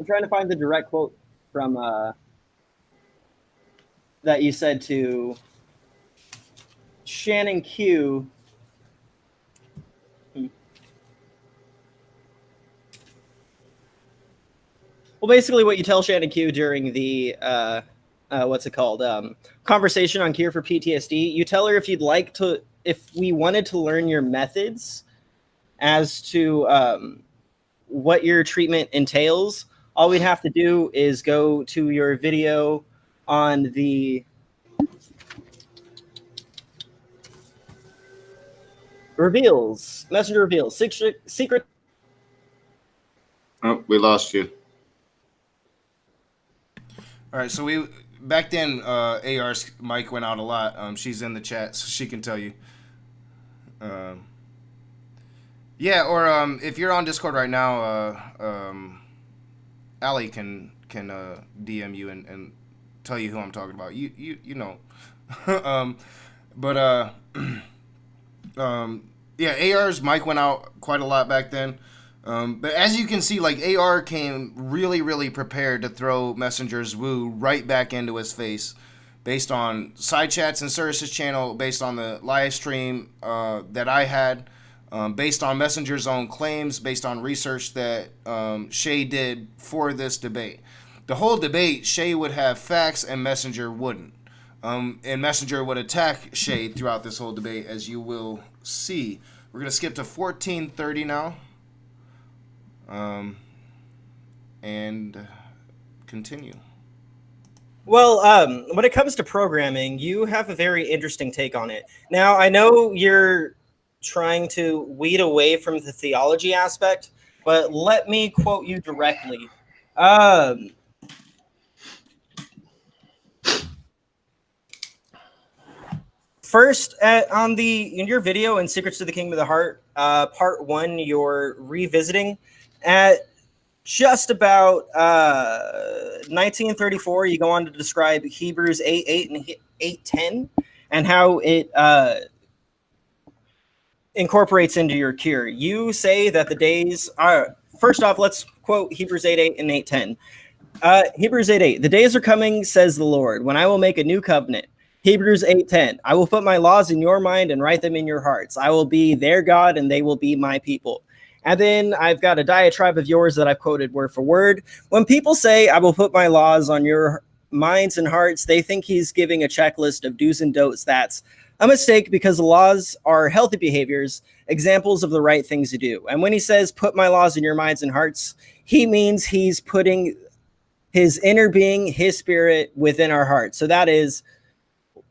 trying to find the direct quote from that you said to Shannon Q. Well, basically what you tell Shannon Q during the conversation on cure for PTSD, you tell her if we wanted to learn your methods as to what your treatment entails, all we'd have to do is go to your video on the Messenger Reveals, secret. Oh, we lost you. All right, so back then, AR's mic went out a lot. She's in the chat, so she can tell you. Yeah, or if you're on Discord right now, Allie can DM you and tell you who I'm talking about. You know. Yeah, AR's mic went out quite a lot back then. But as you can see, like, AR came really, really prepared to throw Messenger's woo right back into his face, based on side chats and Cirrus's channel, based on the live stream that I had, based on Messenger's own claims, based on research that Shay did for this debate. the whole debate, Shay would have facts and Messenger wouldn't. And Messenger would attack Shay throughout this whole debate, as you will see. We're going to skip to 14:30 now. And continue. Well, when it comes to programming, you have a very interesting take on it. Now, I know you're trying to weed away from the theology aspect, but let me quote you directly. First, in your video in Secrets to the Kingdom of the Heart, part 1, you're revisiting at just about 1934. You go on to describe Hebrews 8:8 and 8:10 and how it incorporates into your cure. You say that the days are, first off, let's quote Hebrews 8:8 and 8:10. Hebrews 8:8, the days are coming, says the Lord, when I will make a new covenant. Hebrews 8:10, I will put my laws in your mind and write them in your hearts. I will be their God and they will be my people. And then I've got a diatribe of yours that I've quoted word for word. When people say, I will put my laws on your minds and hearts, they think he's giving a checklist of do's and don'ts. That's a mistake, because the laws are healthy behaviors, examples of the right things to do. And when he says, put my laws in your minds and hearts, he means he's putting his inner being, his spirit within our hearts. So that is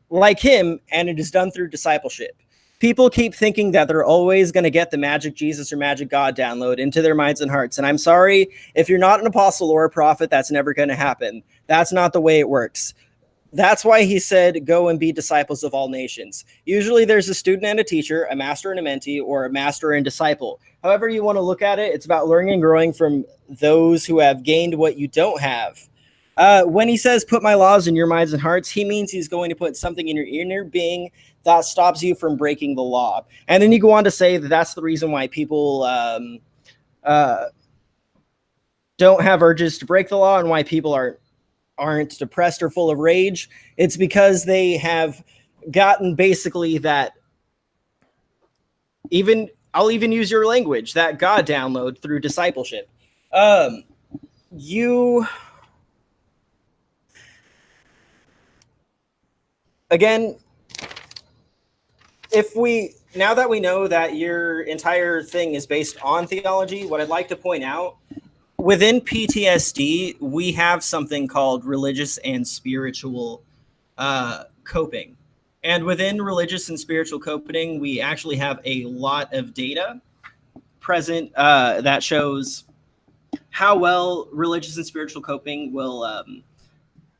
like him, and it is done through discipleship. People keep thinking that they're always going to get the magic Jesus or magic God download into their minds and hearts. And I'm sorry, if you're not an apostle or a prophet, that's never going to happen. That's not the way it works. That's why he said, go and be disciples of all nations. Usually there's a student and a teacher, a master and a mentee, or a master and disciple. However you want to look at it, it's about learning and growing from those who have gained what you don't have. When he says, put my laws in your minds and hearts, he means he's going to put something in your inner being that stops you from breaking the law. And then you go on to say that that's the reason why people don't have urges to break the law, and why people aren't depressed or full of rage. It's because they have gotten basically that, I'll even use your language, that God download through discipleship. Again, now that we know that your entire thing is based on theology, what I'd like to point out, within PTSD, we have something called religious and spiritual coping. And within religious and spiritual coping, we actually have a lot of data present that shows how well religious and spiritual coping will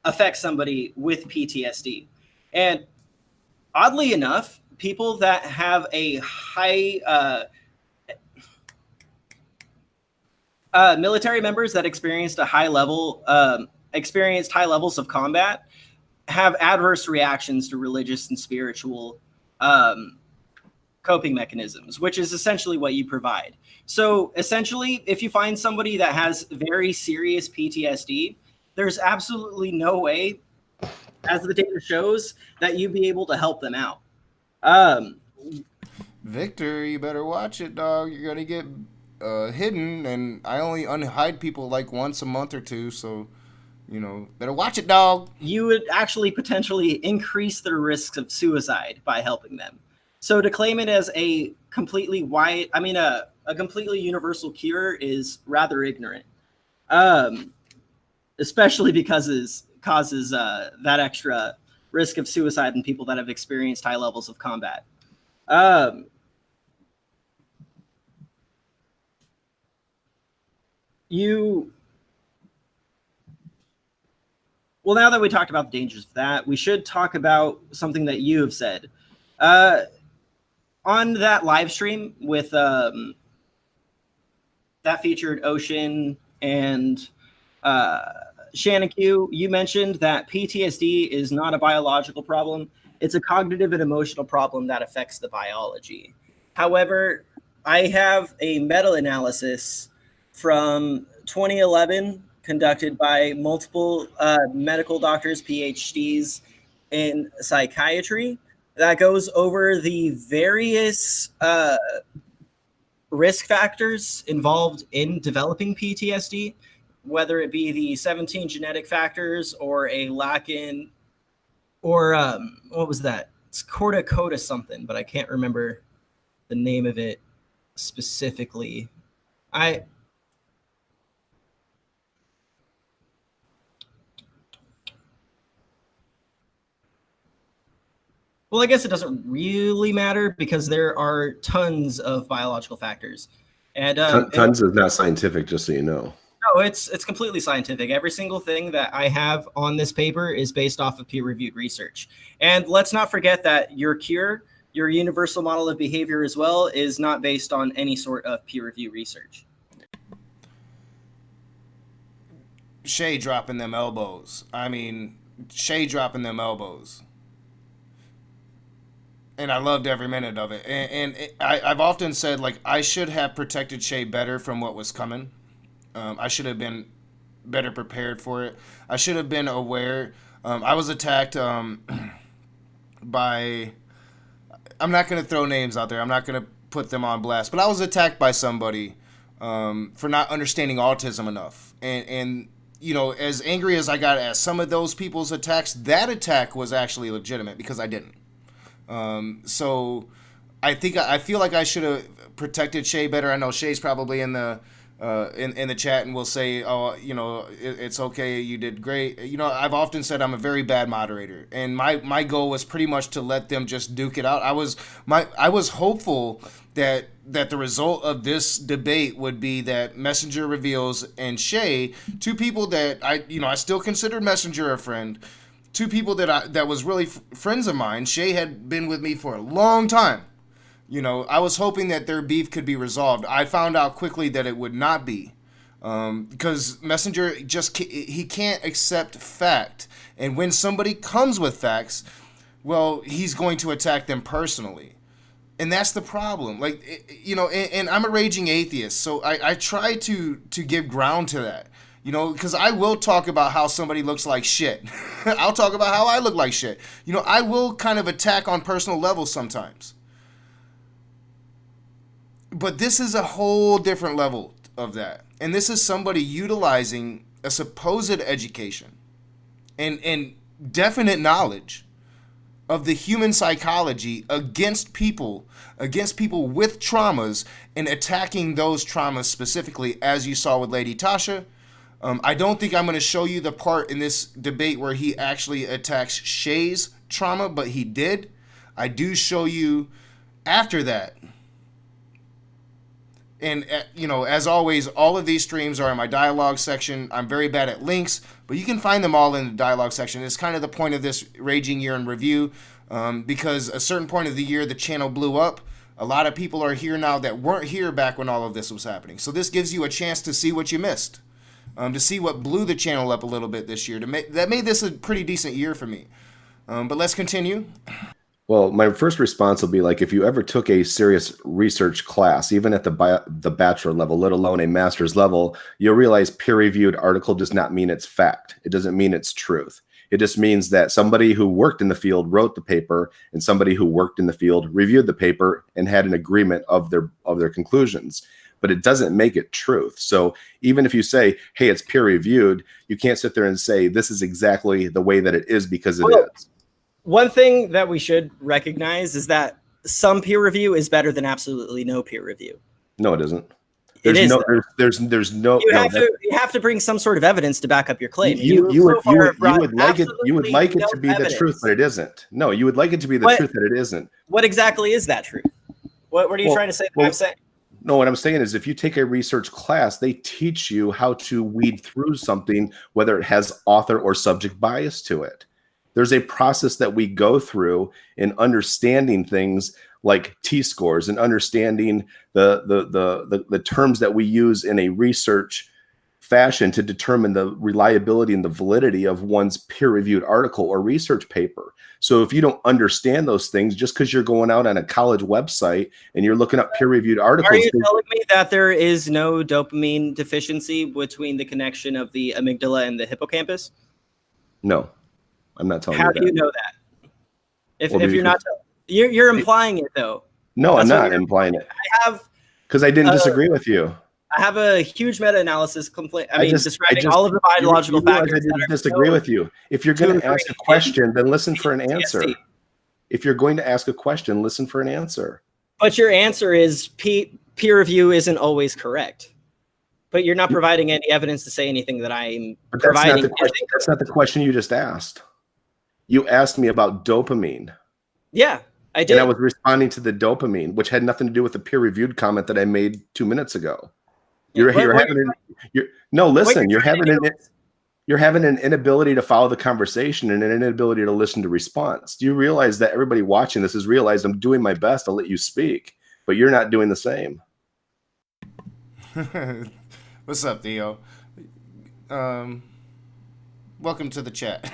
affect somebody with PTSD. And oddly enough, people that have a high military members that experienced high levels of combat have adverse reactions to religious and spiritual coping mechanisms, which is essentially what you provide. So essentially, if you find somebody that has very serious PTSD, there's absolutely no way, as the data shows, that you'd be able to help them out. Victor, you better watch it, dog. You're gonna get hidden, and I only unhide people like once a month or two, so better watch it, dog. You would actually potentially increase their risks of suicide by helping them. So to claim it as a completely completely universal cure is rather ignorant, especially because it causes that extra risk of suicide in people that have experienced high levels of combat. Well, now that we talked about the dangers of that, we should talk about something that you have said. On that live stream with that featured Ocean and Shannon Q, you mentioned that PTSD is not a biological problem. It's a cognitive and emotional problem that affects the biology. However, I have a meta-analysis from 2011 conducted by multiple medical doctors, PhDs in psychiatry, that goes over the various risk factors involved in developing PTSD. whether it be the 17 genetic factors or a lack in, or what was that? It's corticoda something, but I can't remember the name of it specifically. Well, I guess it doesn't really matter because there are tons of biological factors. And tons is not scientific, just so you know. No, it's completely scientific. Every single thing that I have on this paper is based off of peer-reviewed research. And let's not forget that your cure, your universal model of behavior as well, is not based on any sort of peer-review research. Shay dropping them elbows. I mean, Shay dropping them elbows. And I loved every minute of it. I've often said, like, I should have protected Shay better from what was coming. I should have been better prepared for it. I should have been aware. I was attacked by... I'm not going to throw names out there. I'm not going to put them on blast. But I was attacked by somebody for not understanding autism enough. And you know, as angry as I got at some of those people's attacks, that attack was actually legitimate because I didn't. So I feel like I should have protected Shay better. I know Shay's probably in the chat and will say, oh, you know, it's okay, you did great. You know, I've often said I'm a very bad moderator, and my goal was pretty much to let them just duke it out. I was hopeful that the result of this debate would be that Messenger Reveals and Shay, two people that I still considered Messenger a friend, two people that was really friends of mine. Shay had been with me for a long time. You know, I was hoping that their beef could be resolved. I found out quickly that it would not be, because Messenger he can't accept fact. And when somebody comes with facts, well, he's going to attack them personally. And that's the problem. Like, you know, and I'm a raging atheist, so I try to give ground to that. You know, because I will talk about how somebody looks like shit. I'll talk about how I look like shit. You know, I will kind of attack on personal levels sometimes. But this is a whole different level of that. And this is somebody utilizing a supposed education and definite knowledge of the human psychology against people with traumas, and attacking those traumas specifically, as you saw with Lady Tasha. I don't think I'm going to show you the part in this debate where he actually attacks Shay's trauma, but he did. I do show you after that. And, you know, as always, all of these streams are in my dialogue section. I'm very bad at links, but you can find them all in the dialogue section. It's kind of the point of this Raging Year in Review, because a certain point of the year, the channel blew up. A lot of people are here now that weren't here back when all of this was happening. So this gives you a chance to see what you missed. To see what blew the channel up a little bit this year. That made this a pretty decent year for me. But let's continue. Well, my first response will be like, if you ever took a serious research class, even at the bachelor level, let alone a master's level, you'll realize peer-reviewed article does not mean it's fact. It doesn't mean it's truth. It just means that somebody who worked in the field wrote the paper, and somebody who worked in the field reviewed the paper and had an agreement of their conclusions. But it doesn't make it truth. So even if you say, hey, it's peer reviewed, you can't sit there and say this is exactly the way that it is, because it is. One thing that we should recognize is that some peer review is better than absolutely no peer review. No, it isn't. There's no. You have to bring some sort of evidence to back up your claim. You would like it to be the truth, but it isn't. No, you would like it to be the truth, but it isn't. What exactly is that truth? What are you trying to say? What I'm saying? No, what I'm saying is, if you take a research class, they teach you how to weed through something, whether it has author or subject bias to it. There's a process that we go through in understanding things like T-scores and understanding the terms that we use in a research fashion to determine the reliability and the validity of one's peer-reviewed article or research paper. So if you don't understand those things, just because you're going out on a college website and you're looking up peer-reviewed articles. Are you telling me that there is no dopamine deficiency between the connection of the amygdala and the hippocampus? No, I'm not telling you that. How do you know that? If you're not, you're implying it though. No, I'm not implying it. Because I didn't disagree with you. I have a huge meta-analysis describing just- all of the biological you realize factors. I didn't disagree with you. If you're going to ask a question, then listen for an answer. If you're going to ask a question, listen for an answer. But your answer is peer review isn't always correct. But you're not providing any evidence to say anything that I'm providing. That's not the question you just asked. You asked me about dopamine. Yeah, I did. And I was responding to the dopamine, which had nothing to do with the peer-reviewed comment that I made 2 minutes ago. You're having an inability to follow the conversation and an inability to listen to response. Do you realize that everybody watching this has realized I'm doing my best to let you speak, but you're not doing the same? What's up, Theo? Welcome to the chat.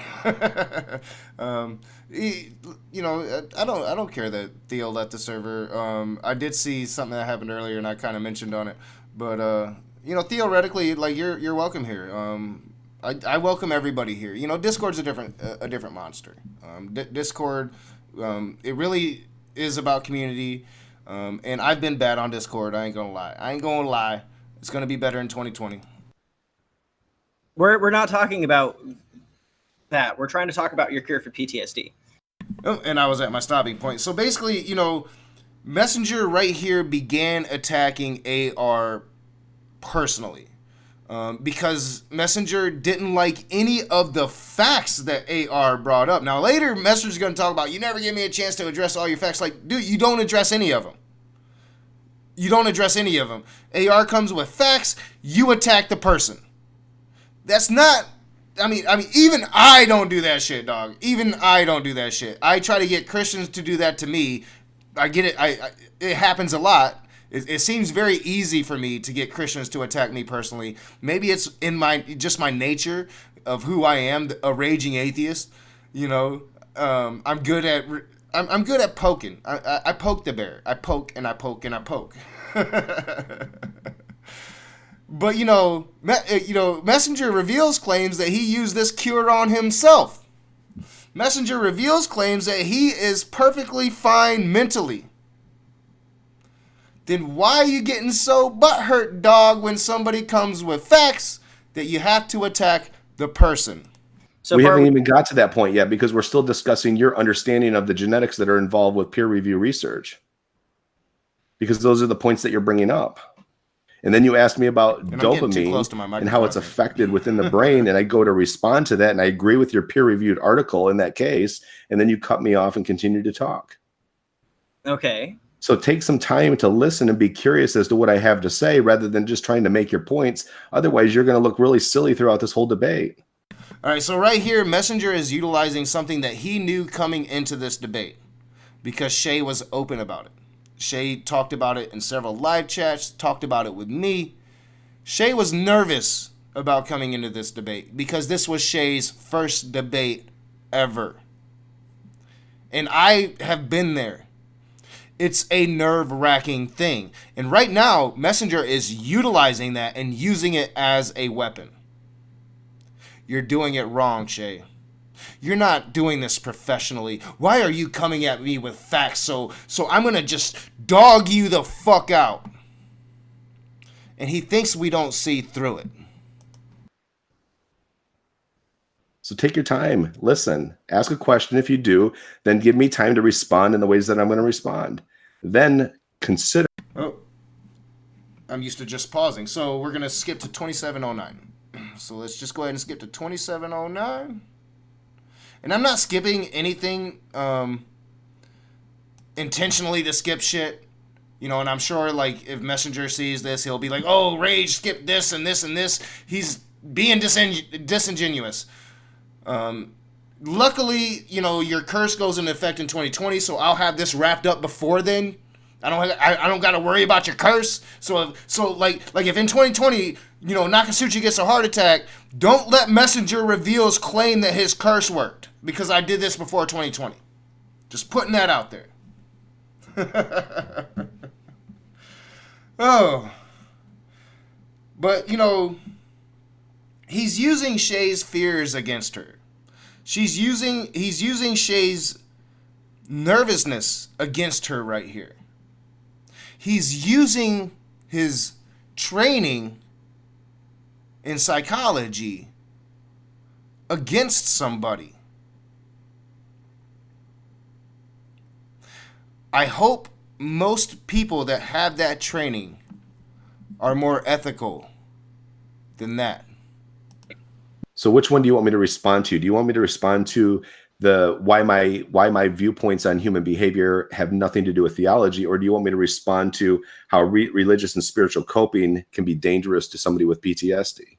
You know, I don't care that Theo left the server. I did see something that happened earlier, and I kind of mentioned on it. But you know, theoretically, like you're welcome here. I welcome everybody here. You know, Discord's a different monster. Discord, it really is about community. And I've been bad on Discord. I ain't gonna lie. It's gonna be better in 2020. We're not talking about that. We're trying to talk about your cure for PTSD. Oh, and I was at my stopping point. So basically, you know, Messenger right here began attacking AR personally. Because Messenger didn't like any of the facts that AR brought up. Now later, Messenger's going to talk about, you never give me a chance to address all your facts. Like, dude, you don't address any of them. AR comes with facts, you attack the person. That's not, I mean, even I don't do that shit, dog. Even I don't do that shit. I try to get Christians to do that to me. I get it. It happens a lot. It seems very easy for me to get Christians to attack me personally. Maybe it's in my nature of who I am, a raging atheist. You know, I'm good at poking. I poke the bear. I poke and I poke and I poke. But you know, Messenger Reveals claims that he used this cure on himself. Messenger Reveals claims that he is perfectly fine mentally. Then why are you getting so butthurt, dog, when somebody comes with facts that you have to attack the person? So we haven't even got to that point yet because we're still discussing your understanding of the genetics that are involved with peer review research. Because those are the points that you're bringing up. And then you asked me about dopamine and how it's affected within the brain. And I go to respond to that. And I agree with your peer-reviewed article in that case. And then you cut me off and continue to talk. Okay. So take some time to listen and be curious as to what I have to say rather than just trying to make your points. Otherwise, you're going to look really silly throughout this whole debate. All right. So right here, Messenger is utilizing something that he knew coming into this debate because Shay was open about it. Shay talked about it in several live chats, talked about it with me. Shay was nervous about coming into this debate because this was Shay's first debate ever. And I have been there. It's a nerve-wracking thing. And right now, Messenger is utilizing that and using it as a weapon. You're doing it wrong, Shay. You're not doing this professionally. Why are you coming at me with facts? So I'm going to just dog you the fuck out. And he thinks we don't see through it. So take your time, listen, ask a question if you do, then give me time to respond in the ways that I'm going to respond. Then consider. Oh, I'm used to just pausing. So we're going to skip to 2709. So let's just go ahead and skip to 2709. And I'm not skipping anything intentionally to skip shit. You know, and I'm sure, like, if Messenger sees this, he'll be like, oh, Rage, skip this and this and this. He's being disingenuous. Luckily, you know, your curse goes into effect in 2020, so I'll have this wrapped up before then. I don't got to worry about your curse. So like if in 2020, you know, Nakasuchi gets a heart attack, don't let Messenger Reveals claim that his curse worked because I did this before 2020. Just putting that out there. Oh. But, you know, he's using Shay's fears against her. He's using Shay's nervousness against her right here. He's using his training in psychology against somebody. I hope most people that have that training are more ethical than that. So which one do you want me to respond to? Do you want me to respond to the why my viewpoints on human behavior have nothing to do with theology, or do you want me to respond to how religious and spiritual coping can be dangerous to somebody with PTSD?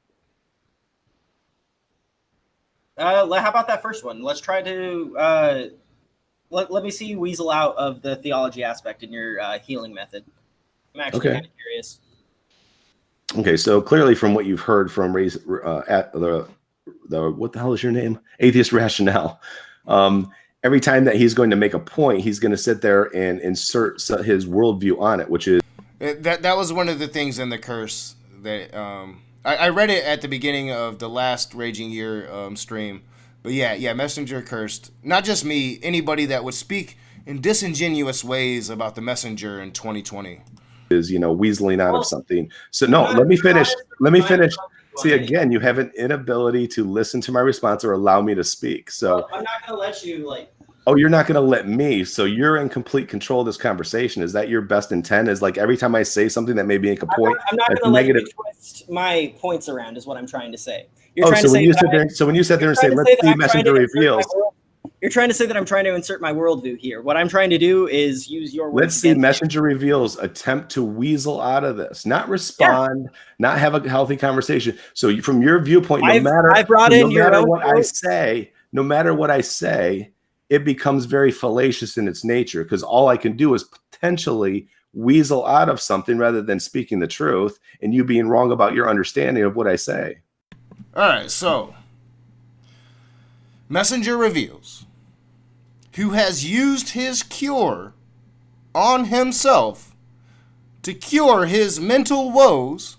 How about that first one? Let's try to let me see you weasel out of the theology aspect in your healing method. I'm actually kind of curious. Okay, so clearly from what you've heard from at the what the hell is your name? Atheist Rationale. Every time that he's going to make a point, he's going to sit there and insert his worldview on it, which is that was one of the things in the curse that I read it at the beginning of the last Raging Year stream. But yeah, Messenger cursed not just me, anybody that would speak in disingenuous ways about the Messenger in 2020. Is weaseling out of something. So no, let me finish. See, again, you have an inability to listen to my response or allow me to speak. So I'm not going to let you Oh, you're not going to let me. So you're in complete control of this conversation. Is that your best intent? Is like every time I say something that may be a point, I'm not going to let you twist my points around. Is what I'm trying to say. You're trying to say when you sit there and say, let's see Messenger reveals. You're trying to say that I'm trying to insert my worldview here. What I'm trying to do is use your words. Let's see Messenger reveals attempt to weasel out of this, not respond, not have a healthy conversation. So from your viewpoint, no matter what I say, it becomes very fallacious in its nature, because all I can do is potentially weasel out of something rather than speaking the truth and you being wrong about your understanding of what I say. All right, so Messenger reveals who has used his cure on himself to cure his mental woes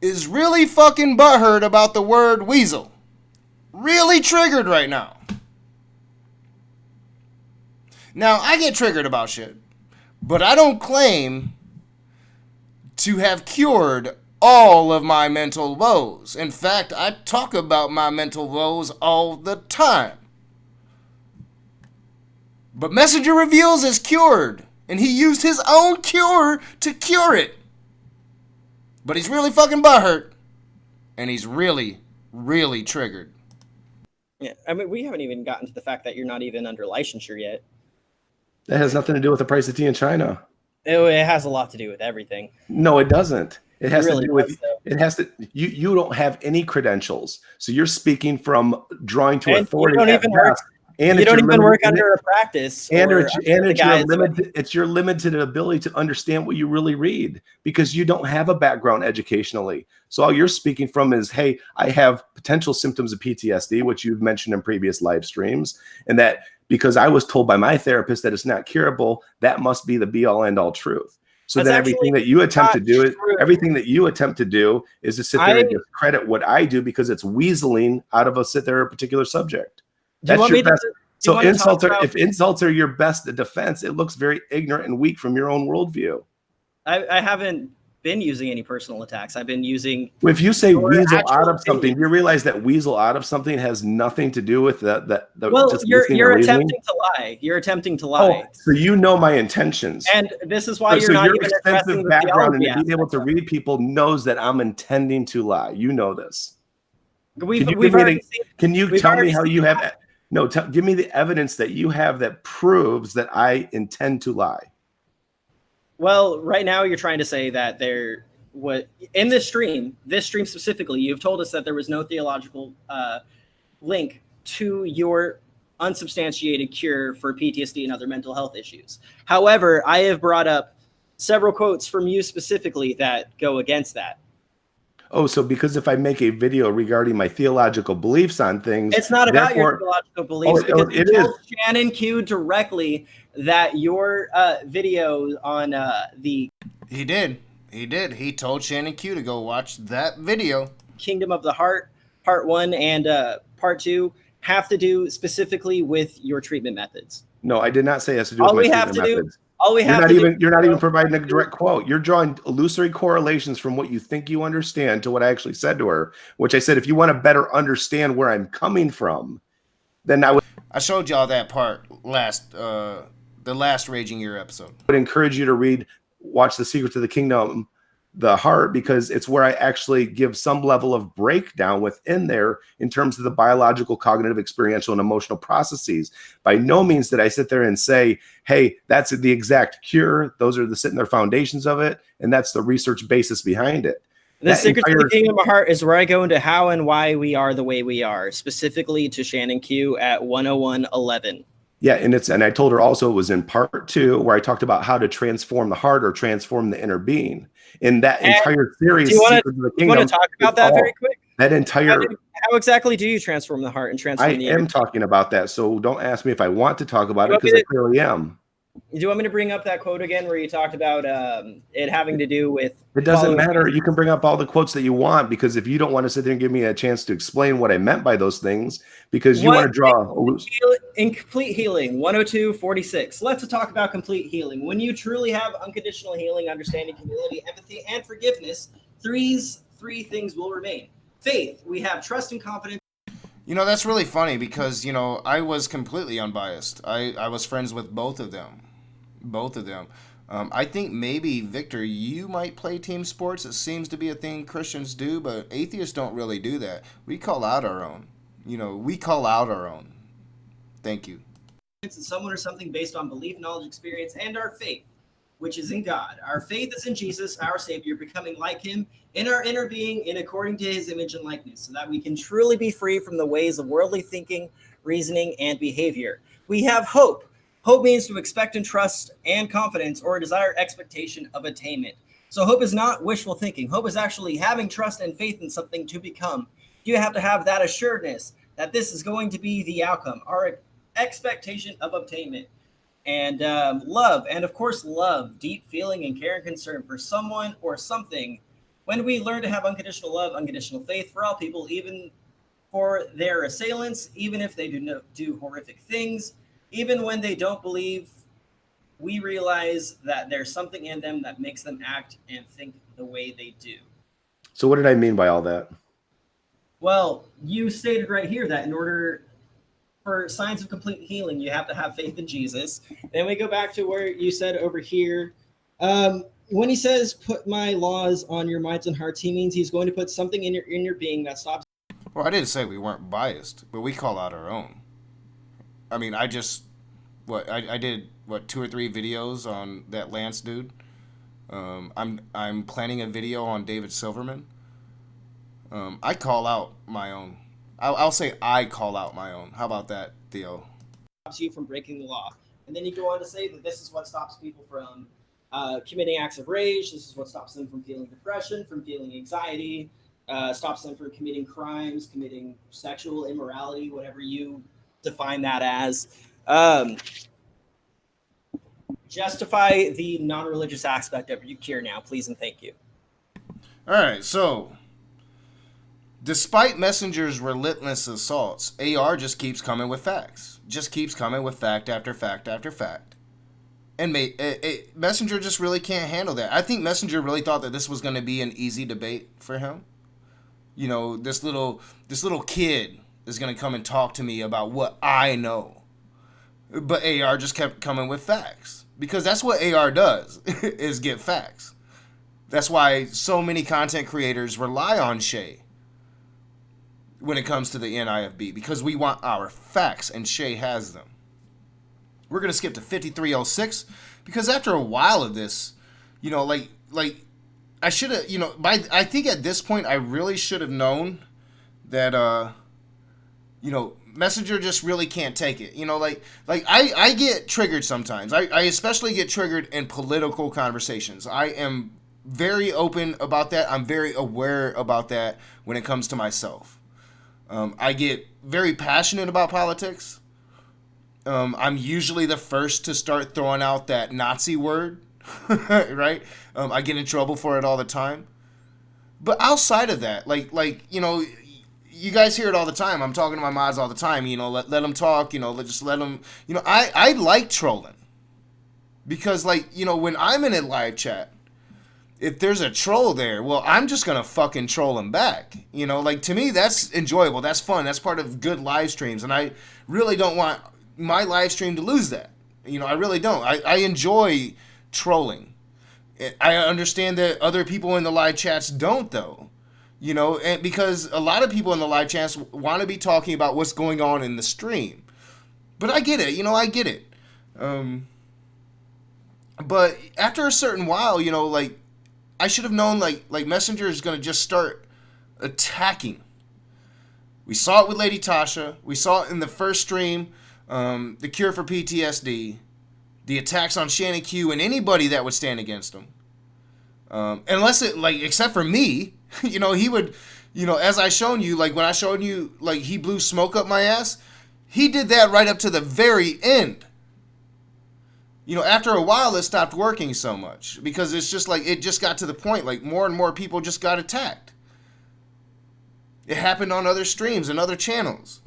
is really fucking butthurt about the word weasel. Really triggered right now. Now, I get triggered about shit, but I don't claim to have cured all of my mental woes. In fact, I talk about my mental woes all the time. But Messenger reveals is cured, and he used his own cure to cure it. But he's really fucking butthurt, and he's really, really triggered. Yeah, I mean, we haven't even gotten to the fact that you're not even under licensure yet. That has nothing to do with the price of tea in China. It has a lot to do with everything. No, it doesn't. It has really to do with it has to. You don't have any credentials, so you're speaking from drawing to authority. You don't even work. And you don't even work under a practice. It's your limited ability to understand what you really read, because you don't have a background educationally. So all you're speaking from is, hey, I have potential symptoms of PTSD, which you've mentioned in previous live streams, and that because I was told by my therapist that it's not curable, that must be the be all end all truth. So then everything that you attempt to do is to sit there and discredit what I do because it's weaseling out of a particular subject. That's your best. So if insults are your best defense, it looks very ignorant and weak from your own worldview. I haven't been using any personal attacks. I've been using. If you say weasel out of something, you realize that weasel out of something has nothing to do with the. Well, you're attempting to lie. You're attempting to lie. Oh, so you know my intentions. And this is why you're not even addressing the background and being able to read people knows that I'm intending to lie. You know this. Can you tell me how you have? No, give me the evidence that you have that proves that I intend to lie. Well, right now you're trying to say that in this stream specifically, you've told us that there was no theological link to your unsubstantiated cure for PTSD and other mental health issues. However, I have brought up several quotes from you specifically that go against that. Oh, so because if I make a video regarding my theological beliefs on things, it's not about your theological beliefs, because you told Shannon Q directly that your video on the he did he told Shannon Q to go watch that video. Kingdom of the Heart Part 1 and Part 2 have to do specifically with your treatment methods. No, I did not say it has to do with my treatment methods. All we have You're not even providing a direct quote. You're drawing illusory correlations from what you think you understand to what I actually said to her, which I said, if you want to better understand where I'm coming from, then I showed y'all that part the last Raging Year episode. would encourage you to watch The Secret to the Kingdom, The Heart, because it's where I actually give some level of breakdown within there in terms of the biological, cognitive, experiential, and emotional processes. By no means did I sit there and say, hey, that's the exact cure. Those are sitting there foundations of it. And that's the research basis behind it. The Secret to the Kingdom of Heart is where I go into how and why we are the way we are, specifically to Shannon Q at 101.11. Yeah, and I told her also it was in part 2 where I talked about how to transform the heart or transform the inner being. In that entire series, do you want to talk about that very quick? That entire how exactly do you transform the heart and transform the inner being? I am talking about that, so don't ask me if I want to talk about it, because I clearly am. Do you want me to bring up that quote again where you talked about it having to do with... It doesn't matter. You can bring up all the quotes that you want, because if you don't want to sit there and give me a chance to explain what I meant by those things, because you want to draw... In Complete Healing, 102.46. Let's talk about complete healing. When you truly have unconditional healing, understanding, humility, empathy, and forgiveness, three things will remain. Faith, we have trust and confidence. You know, that's really funny because, you know, I was completely unbiased. I was friends with both of them. I think maybe, Victor, you might play team sports. It seems to be a thing Christians do, but atheists don't really do that. We call out our own. Thank you. In someone or something based on belief, knowledge, experience, and our faith, which is in God. Our faith is in Jesus, our Savior, becoming like him in our inner being in according to his image and likeness, so that we can truly be free from the ways of worldly thinking, reasoning, and behavior. We have hope. Hope means to expect and trust and confidence, or a desired expectation of attainment. So hope is not wishful thinking. Hope is actually having trust and faith in something to become. You have to have that assuredness that this is going to be the outcome, our expectation of obtainment. And love, and of course love, deep feeling and care and concern for someone or something. When we learn to have unconditional love, unconditional faith for all people, even for their assailants, even if they do horrific things, even when they don't believe, we realize that there's something in them that makes them act and think the way they do. So what did I mean by all that? Well, you stated right here that in order for signs of complete healing, you have to have faith in Jesus. Then we go back to where you said over here, when he says, put my laws on your minds and hearts, he means he's going to put something in your being that stops. Well, I didn't say we weren't biased, but we call out our own. I mean, I did 2 or 3 videos on that Lance dude. I'm planning a video on David Silverman. I call out my own. I'll say I call out my own. How about that, Theo? Stops you from breaking the law. And then you go on to say that this is what stops people from committing acts of rage. This is what stops them from feeling depression, from feeling anxiety, stops them from committing crimes, committing sexual immorality, whatever you define that as. Justify the non-religious aspect of your cure now, please and thank you. All right, so despite Messenger's relentless assaults, AR just keeps coming with facts. Just keeps coming with fact after fact after fact. And Messenger just really can't handle that. I think Messenger really thought that this was going to be an easy debate for him. You know, this little kid is going to come and talk to me about what I know. But AR just kept coming with facts. Because that's what AR does, is get facts. That's why so many content creators rely on Shay when it comes to the NIFB, because we want our facts, and Shay has them. We're going to skip to 5306, because after a while of this, you know, like I should have, you know, I think at this point I really should have known that, you know, Messenger just really can't take it. You know, like I get triggered sometimes. I especially get triggered in political conversations. I am very open about that. I'm very aware about that when it comes to myself. I get very passionate about politics. I'm usually the first to start throwing out that Nazi word, right? I get in trouble for it all the time. But outside of that, like you know, you guys hear it all the time. I'm talking to my mods all the time. You know, let them talk. You know, just let them. You know, I like trolling. Because, like, you know, when I'm in a live chat, if there's a troll there, well, I'm just going to fucking troll him back. You know, like, to me, that's enjoyable. That's fun. That's part of good live streams. And I really don't want my live stream to lose that. You know, I really don't. I enjoy trolling. I understand that other people in the live chats don't, though. You know, and because a lot of people in the live chats want to be talking about what's going on in the stream. But I get it. You know, I get it. But after a certain while, you know, like, I should have known, like Messenger is going to just start attacking. We saw it with Lady Tasha. We saw it in the first stream, the cure for PTSD, the attacks on Shannon Q and anybody that would stand against him. Unless it, like, except for me, you know, he would, you know, as I shown you, like, when I showed you, like, he blew smoke up my ass, he did that right up to the very end. You know, after a while, it stopped working so much because it's just like, it just got to the point, like, more and more people just got attacked. It happened on other streams and other channels.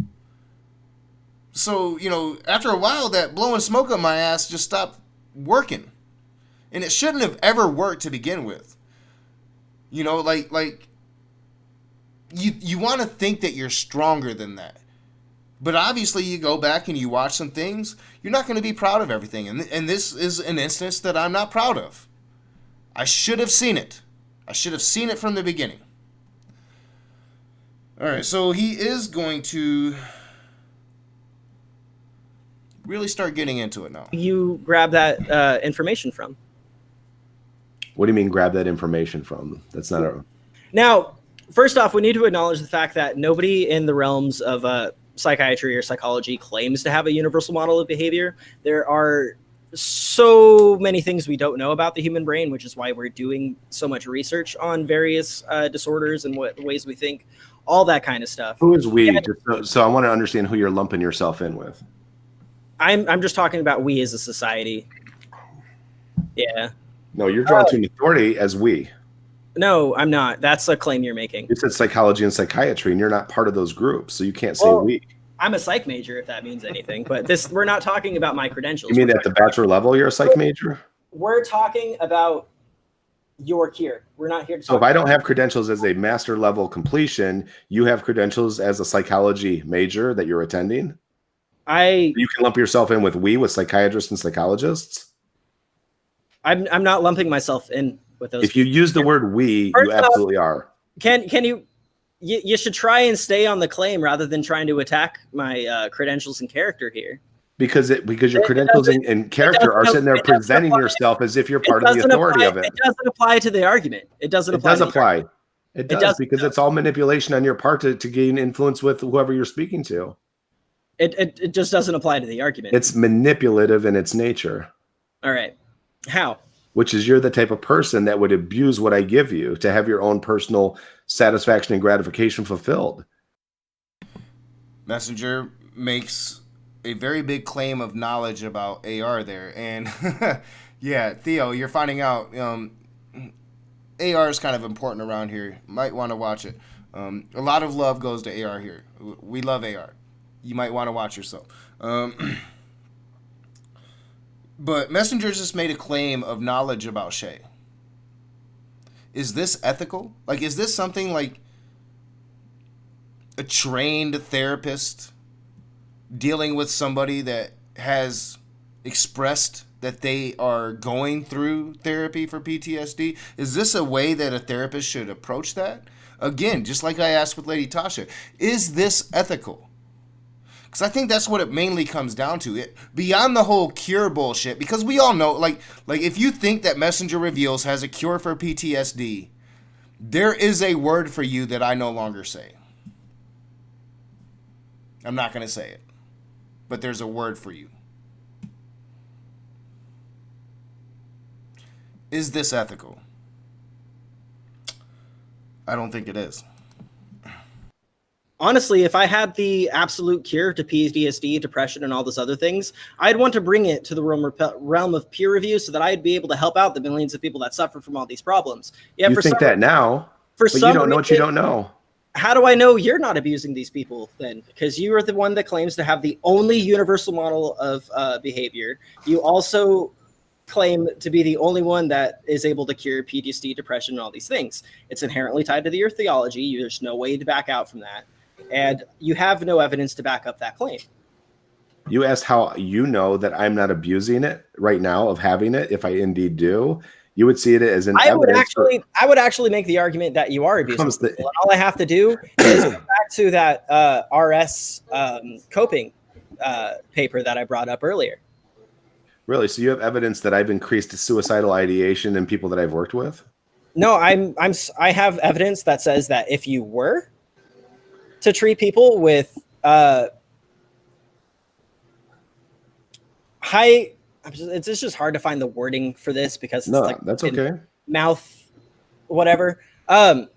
So, you know, after a while, that blowing smoke up my ass just stopped working. And it shouldn't have ever worked to begin with. You know, like you want to think that you're stronger than that. But obviously, you go back and you watch some things, you're not going to be proud of everything. And this is an instance that I'm not proud of. I should have seen it. I should have seen it from the beginning. All right, so he is going to really start getting into it now. You grab that information from. What do you mean grab that information from? That's not a... Now, first off, we need to acknowledge the fact that nobody in the realms of psychiatry or psychology claims to have a universal model of behavior. There are so many things we don't know about the human brain, which is why we're doing so much research on various disorders and what ways we think, all that kind of stuff. Who is we? So I want to understand who you're lumping yourself in with. I'm just talking about we as a society. Yeah. No, you're drawn to an authority as we. No, I'm not. That's a claim you're making. You said psychology and psychiatry, and you're not part of those groups, so you can't say we. I'm a psych major, if that means anything. But we're not talking about my credentials. You mean at the bachelor level, you're a psych major? We're talking about your cure. We're not here to talk. So if I don't have credentials as a master level completion, you have credentials as a psychology major that you're attending? You can lump yourself in with we, with psychiatrists and psychologists? I'm not lumping myself in with those. If you use the word we, you absolutely are. Can you should try and stay on the claim rather than trying to attack my credentials and character here. Because your credentials and character are sitting there presenting yourself as if you're part of the authority of it. It doesn't apply to the argument. It does apply. It does because it's all manipulation on your part to gain influence with whoever you're speaking to. It just doesn't apply to the argument. It's manipulative in its nature. All right. How? Which is you're the type of person that would abuse what I give you to have your own personal satisfaction and gratification fulfilled. Messenger makes a very big claim of knowledge about AR there. And yeah, Theo, you're finding out AR is kind of important around here. Might want to watch it. A lot of love goes to AR here. We love AR. You might want to watch yourself. But Messenger just made a claim of knowledge about Shay. Is this ethical? Like, is this something like a trained therapist dealing with somebody that has expressed that they are going through therapy for PTSD? Is this a way that a therapist should approach that? Again, just like I asked with Lady Tasha, is this ethical? Because I think that's what it mainly comes down to. Beyond the whole cure bullshit, because we all know, like if you think that Messenger Reveals has a cure for PTSD, there is a word for you that I no longer say. I'm not going to say it, but there's a word for you. Is this ethical? I don't think it is. Honestly, if I had the absolute cure to PTSD, depression, and all those other things, I'd want to bring it to the realm of peer review so that I'd be able to help out the millions of people that suffer from all these problems. Yeah, you think that now, but you don't know what you don't know. How do I know you're not abusing these people then? Because you are the one that claims to have the only universal model of behavior. You also claim to be the only one that is able to cure PTSD, depression, and all these things. It's inherently tied to your theology. There's no way to back out from that. And you have no evidence to back up that claim. You asked how you know that I'm not abusing it right now of having it. If I indeed do, you would see it as an I would actually make the argument that you are abusing it. All I have to do is go back to that RS coping paper that I brought up earlier. Really? So you have evidence that I've increased suicidal ideation in people that I've worked with? No, I have evidence that says that if you were to treat people with high, it's just hard to find the wording for this because it's that's okay. Mouth, whatever.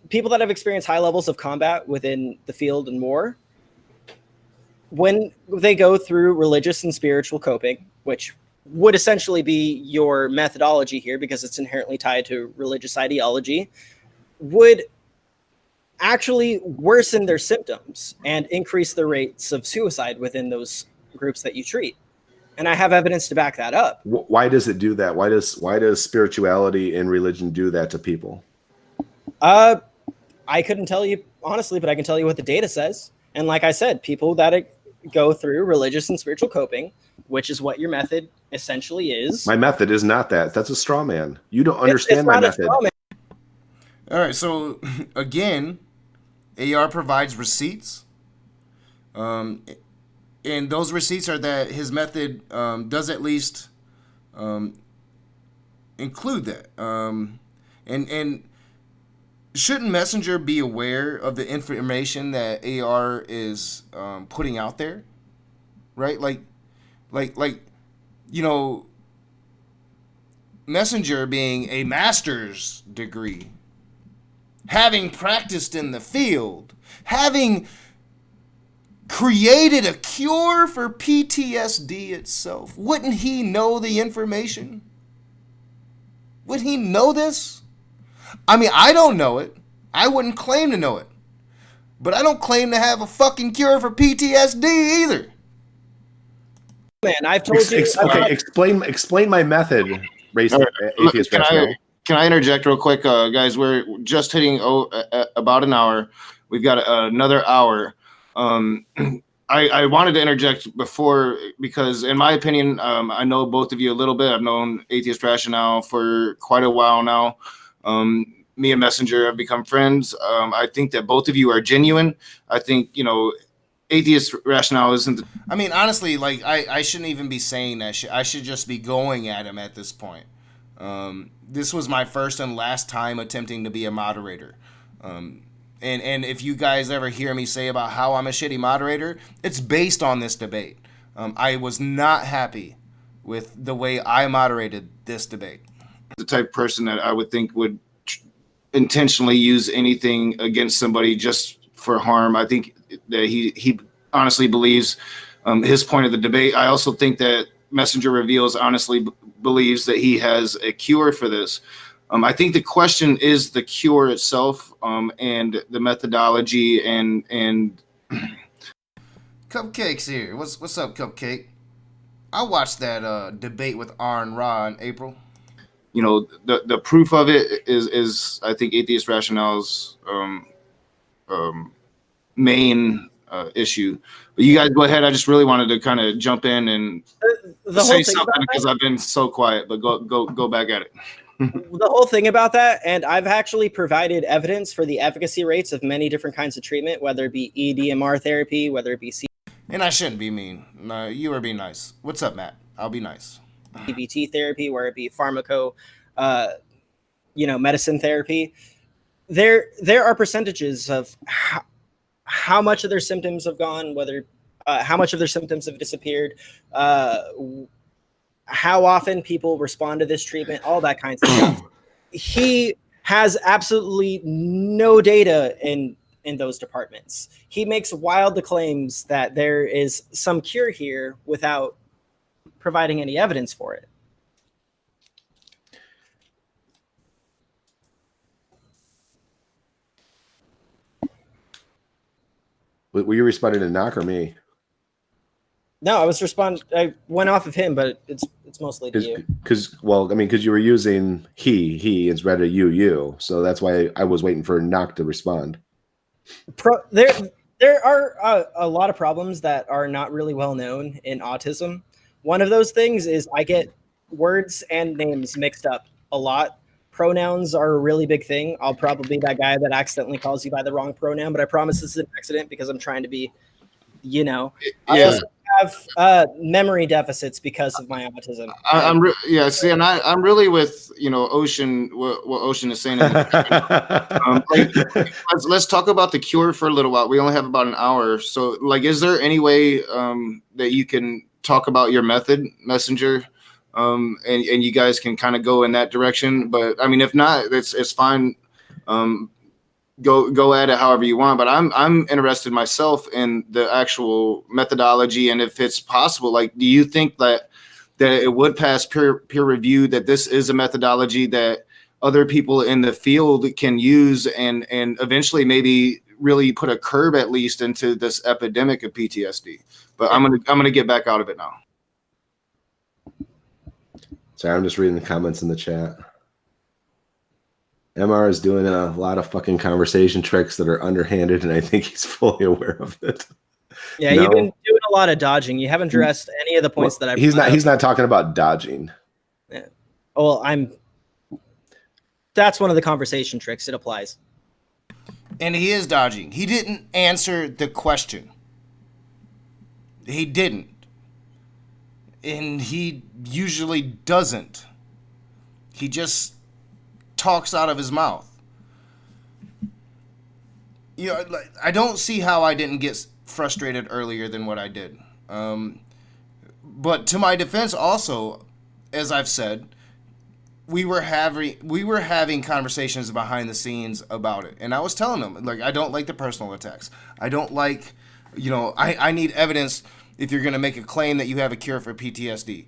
People that have experienced high levels of combat within the field and more, when they go through religious and spiritual coping, which would essentially be your methodology here because it's inherently tied to religious ideology, would actually worsen their symptoms and increase the rates of suicide within those groups that you treat. And I have evidence to back that up. Why does it do that? Why does spirituality and religion do that to people? I couldn't tell you honestly, but I can tell you what the data says. And like I said, people that go through religious and spiritual coping, which is what your method essentially is. My method is not that. That's a straw man. You don't understand my method. All right. So again, AR provides receipts. And those receipts are that his method does at least include that. And shouldn't Messenger be aware of the information that AR is putting out there? Right? Like, you know, Messenger being a master's degree, having practiced in the field, having created a cure for PTSD itself. Wouldn't he know the information? Would he know this? I mean, I don't know it. I wouldn't claim to know it. But I don't claim to have a fucking cure for PTSD either. Man, I've told you. Explain my method, Atheist Rational. Can I interject real quick, guys? We're just hitting about an hour. We've got another hour. I wanted to interject before because, in my opinion, I know both of you a little bit. I've known Atheist Rational for quite a while now. Me and Messenger have become friends. I think that both of you are genuine. I think, Atheist Rational isn't. I mean, honestly, like I shouldn't even be saying that shit. I should just be going at him at this point. This was my first and last time attempting to be a moderator. And if you guys ever hear me say about how I'm a shitty moderator, it's based on this debate. I was not happy with the way I moderated this debate. The type of person that I would think would intentionally use anything against somebody just for harm. I think that he honestly believes his point of the debate. I also think that Messenger Reveals honestly believes that he has a cure for this. I think the question is the cure itself, and the methodology and Cupcake's here. What's up, Cupcake? I watched that debate with Arn Ra in April. The proof of it is I think Atheist Rationale's main issue. But you guys go ahead. I just really wanted to kind of jump in and say something because I've been so quiet. But go back at it. The whole thing about that, and I've actually provided evidence for the efficacy rates of many different kinds of treatment, whether it be EDMR therapy, whether it be And I shouldn't be mean. No, you were being nice. What's up, Matt? I'll be nice. CBT therapy, where it be medicine therapy. There are percentages of how much of their symptoms have gone, whether how much of their symptoms have disappeared, how often people respond to this treatment, all that kinds of stuff. He has absolutely no data in those departments. He makes wild claims that there is some cure here without providing any evidence for it. Were you responding to Knock or me? No, I went off of him, but it's It's mostly to you. Because you were using he instead of you. So that's why I was waiting for Knock to respond. There are a lot of problems that are not really well known in autism. One of those things is I get words and names mixed up a lot. Pronouns are a really big thing. I'll probably be that guy that accidentally calls you by the wrong pronoun, but I promise this is an accident because I'm trying to be, I also have memory deficits because of my autism. I'm really with Ocean. What Ocean is saying. Let's talk about the cure for a little while. We only have about an hour, so is there any way that you can talk about your method, Messenger, and you guys can kind of go in that direction? But I mean, if not, it's fine. Go at it however you want, but I'm interested myself in the actual methodology, and if it's possible, do you think that it would pass peer review, that this is a methodology that other people in the field can use and eventually maybe really put a curb at least into this epidemic of PTSD? But I'm gonna get back out of it now. Sorry, I'm just reading the comments in the chat. MR is doing a lot of fucking conversation tricks that are underhanded, and I think he's fully aware of it. Yeah, you've been doing a lot of dodging. You haven't addressed any of the points that I've. He's not talking about dodging. Yeah. Well, that's one of the conversation tricks. It applies. And he is dodging. He didn't answer the question. He didn't. And he usually doesn't. He just talks out of his mouth. I don't see how I didn't get frustrated earlier than what I did. But to my defense also, as I've said, we were having conversations behind the scenes about it. And I was telling them, I don't like the personal attacks. I don't like, I need evidence if you're going to make a claim that you have a cure for PTSD.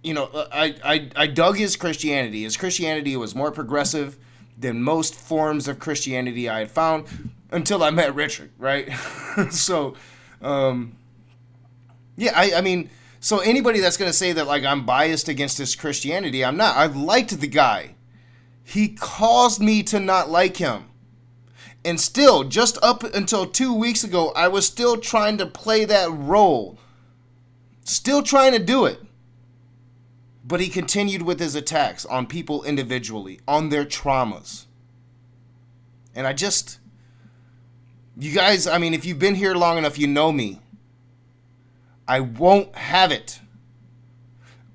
I dug his Christianity. His Christianity was more progressive than most forms of Christianity I had found until I met Richard, right? So, I mean, so anybody that's going to say that I'm biased against his Christianity, I'm not. I liked the guy. He caused me to not like him. And still, just up until 2 weeks ago, I was still trying to play that role. Still trying to do it. But he continued with his attacks on people individually, on their traumas. And you guys, I mean, if you've been here long enough, you know me. I won't have it.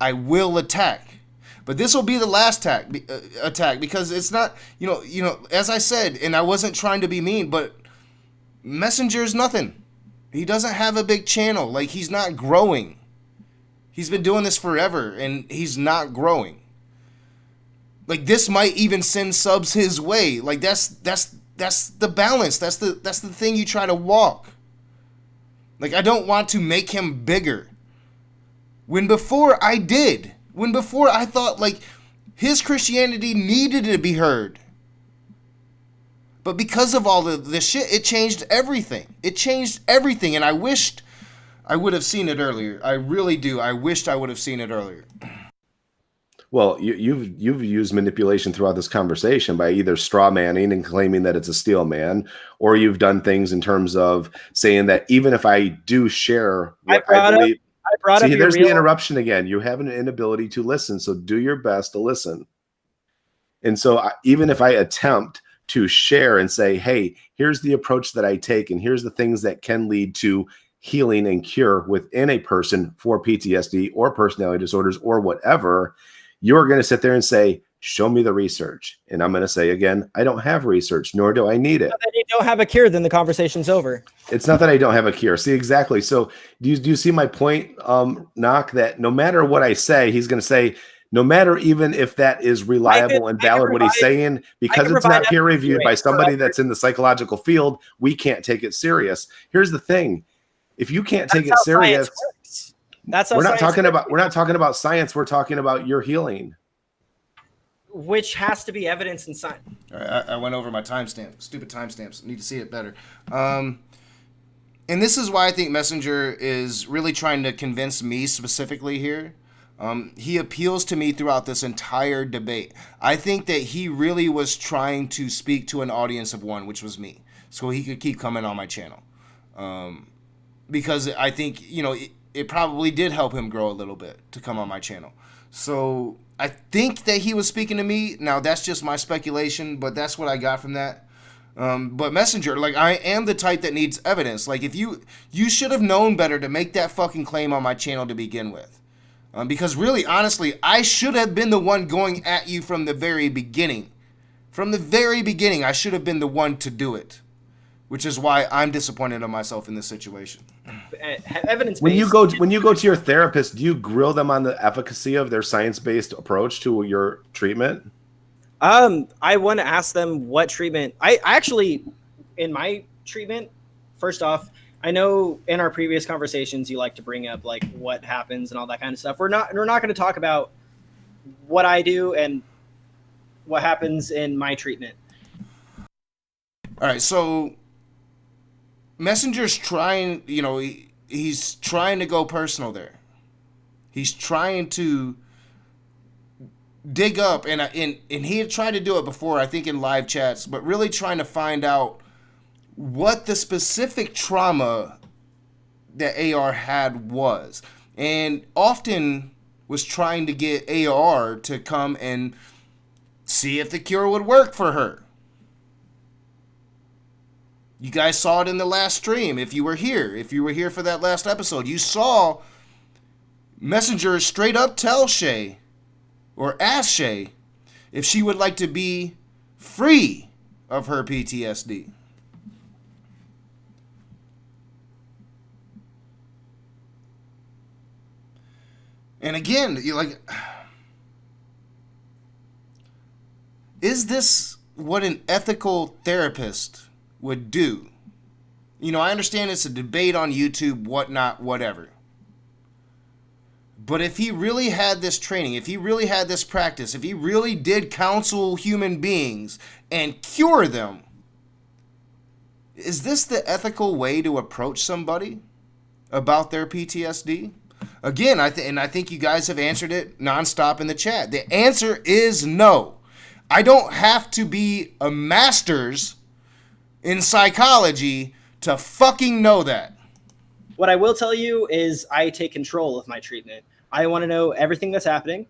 I will attack. But this will be the last attack because it's not, as I said, and I wasn't trying to be mean, but Messenger's nothing. He doesn't have a big channel. He's not growing. He's been doing this forever, and he's not growing. This might even send subs his way. That's the balance. That's the thing you try to walk. I don't want to make him bigger. When before I thought his Christianity needed to be heard. But because of all the shit, it changed everything. It changed everything, and I wished I would have seen it earlier. I really do. I wished I would have seen it earlier. Well, you've used manipulation throughout this conversation by either straw manning and claiming that it's a steel man, or you've done things in terms of saying that even if I do share what I believe. See, there's the interruption again. You have an inability to listen, so do your best to listen. And so even if I attempt to share and say, hey, here's the approach that I take, and here's the things that can lead to healing and cure within a person for PTSD or personality disorders or whatever, you're going to sit there and say, show me the research. And I'm going to say again, I don't have research, nor do I need it. If you don't have a cure, then the conversation's over. It's not that I don't have a cure. See, exactly. So do you see my point, Knock, that no matter what I say, he's going to say, no matter even if that is reliable and valid what he's saying, because it's not peer reviewed by somebody that's in the psychological field, we can't take it serious. Here's the thing. If you can't take it serious, we're not talking about science. We're talking about your healing, which has to be evidence in science. All right, I went over my timestamp. Stupid timestamps. Need to see it better. And and this is why I think Messenger is really trying to convince me specifically here. He appeals to me throughout this entire debate. I think that he really was trying to speak to an audience of one, which was me, so he could keep coming on my channel. Because I think, it probably did help him grow a little bit to come on my channel. So I think that he was speaking to me. Now, that's just my speculation, but that's what I got from that. But Messenger, like, I am the type that needs evidence. Like, if you should have known better to make that fucking claim on my channel to begin with. Because really, honestly, I should have been the one going at you from the very beginning. From the very beginning, I should have been the one to do it. Which is why I'm disappointed in myself in this situation. Evidence-based. When you go to your therapist, do you grill them on the efficacy of their science-based approach to your treatment? I want to ask them what treatment. I actually, in my treatment, first off, I know in our previous conversations you like to bring up like what happens and all that kind of stuff. We're not going to talk about what I do and what happens in my treatment. All right, so Messenger's trying, he's trying to go personal there. He's trying to dig up, and he had tried to do it before, I think in live chats, but really trying to find out what the specific trauma that AR had was. And often was trying to get AR to come and see if the cure would work for her. You guys saw it in the last stream. If you were here for that last episode, you saw Messenger straight up tell Shay, or ask Shay, if she would like to be free of her PTSD. And again, is this what an ethical therapist would do? I understand it's a debate on YouTube, whatnot, whatever. But if he really had this training, if he really had this practice, if he really did counsel human beings and cure them, is this the ethical way to approach somebody about their PTSD? Again, I think you guys have answered it nonstop in the chat. The answer is no. I don't have to be a master's in psychology to fucking know that. What I will tell you is I take control of my treatment. I want to know everything that's happening.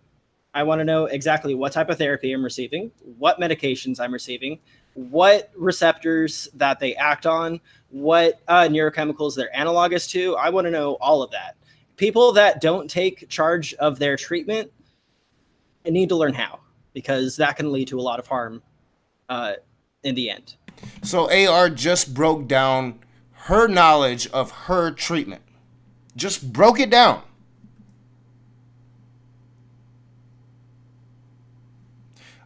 I want to know exactly what type of therapy I'm receiving, what medications I'm receiving, what receptors that they act on, what neurochemicals they're analogous to. I want to know all of that. People that don't take charge of their treatment need to learn how, because that can lead to a lot of harm in the end. So AR just broke down her knowledge of her treatment. Just broke it down.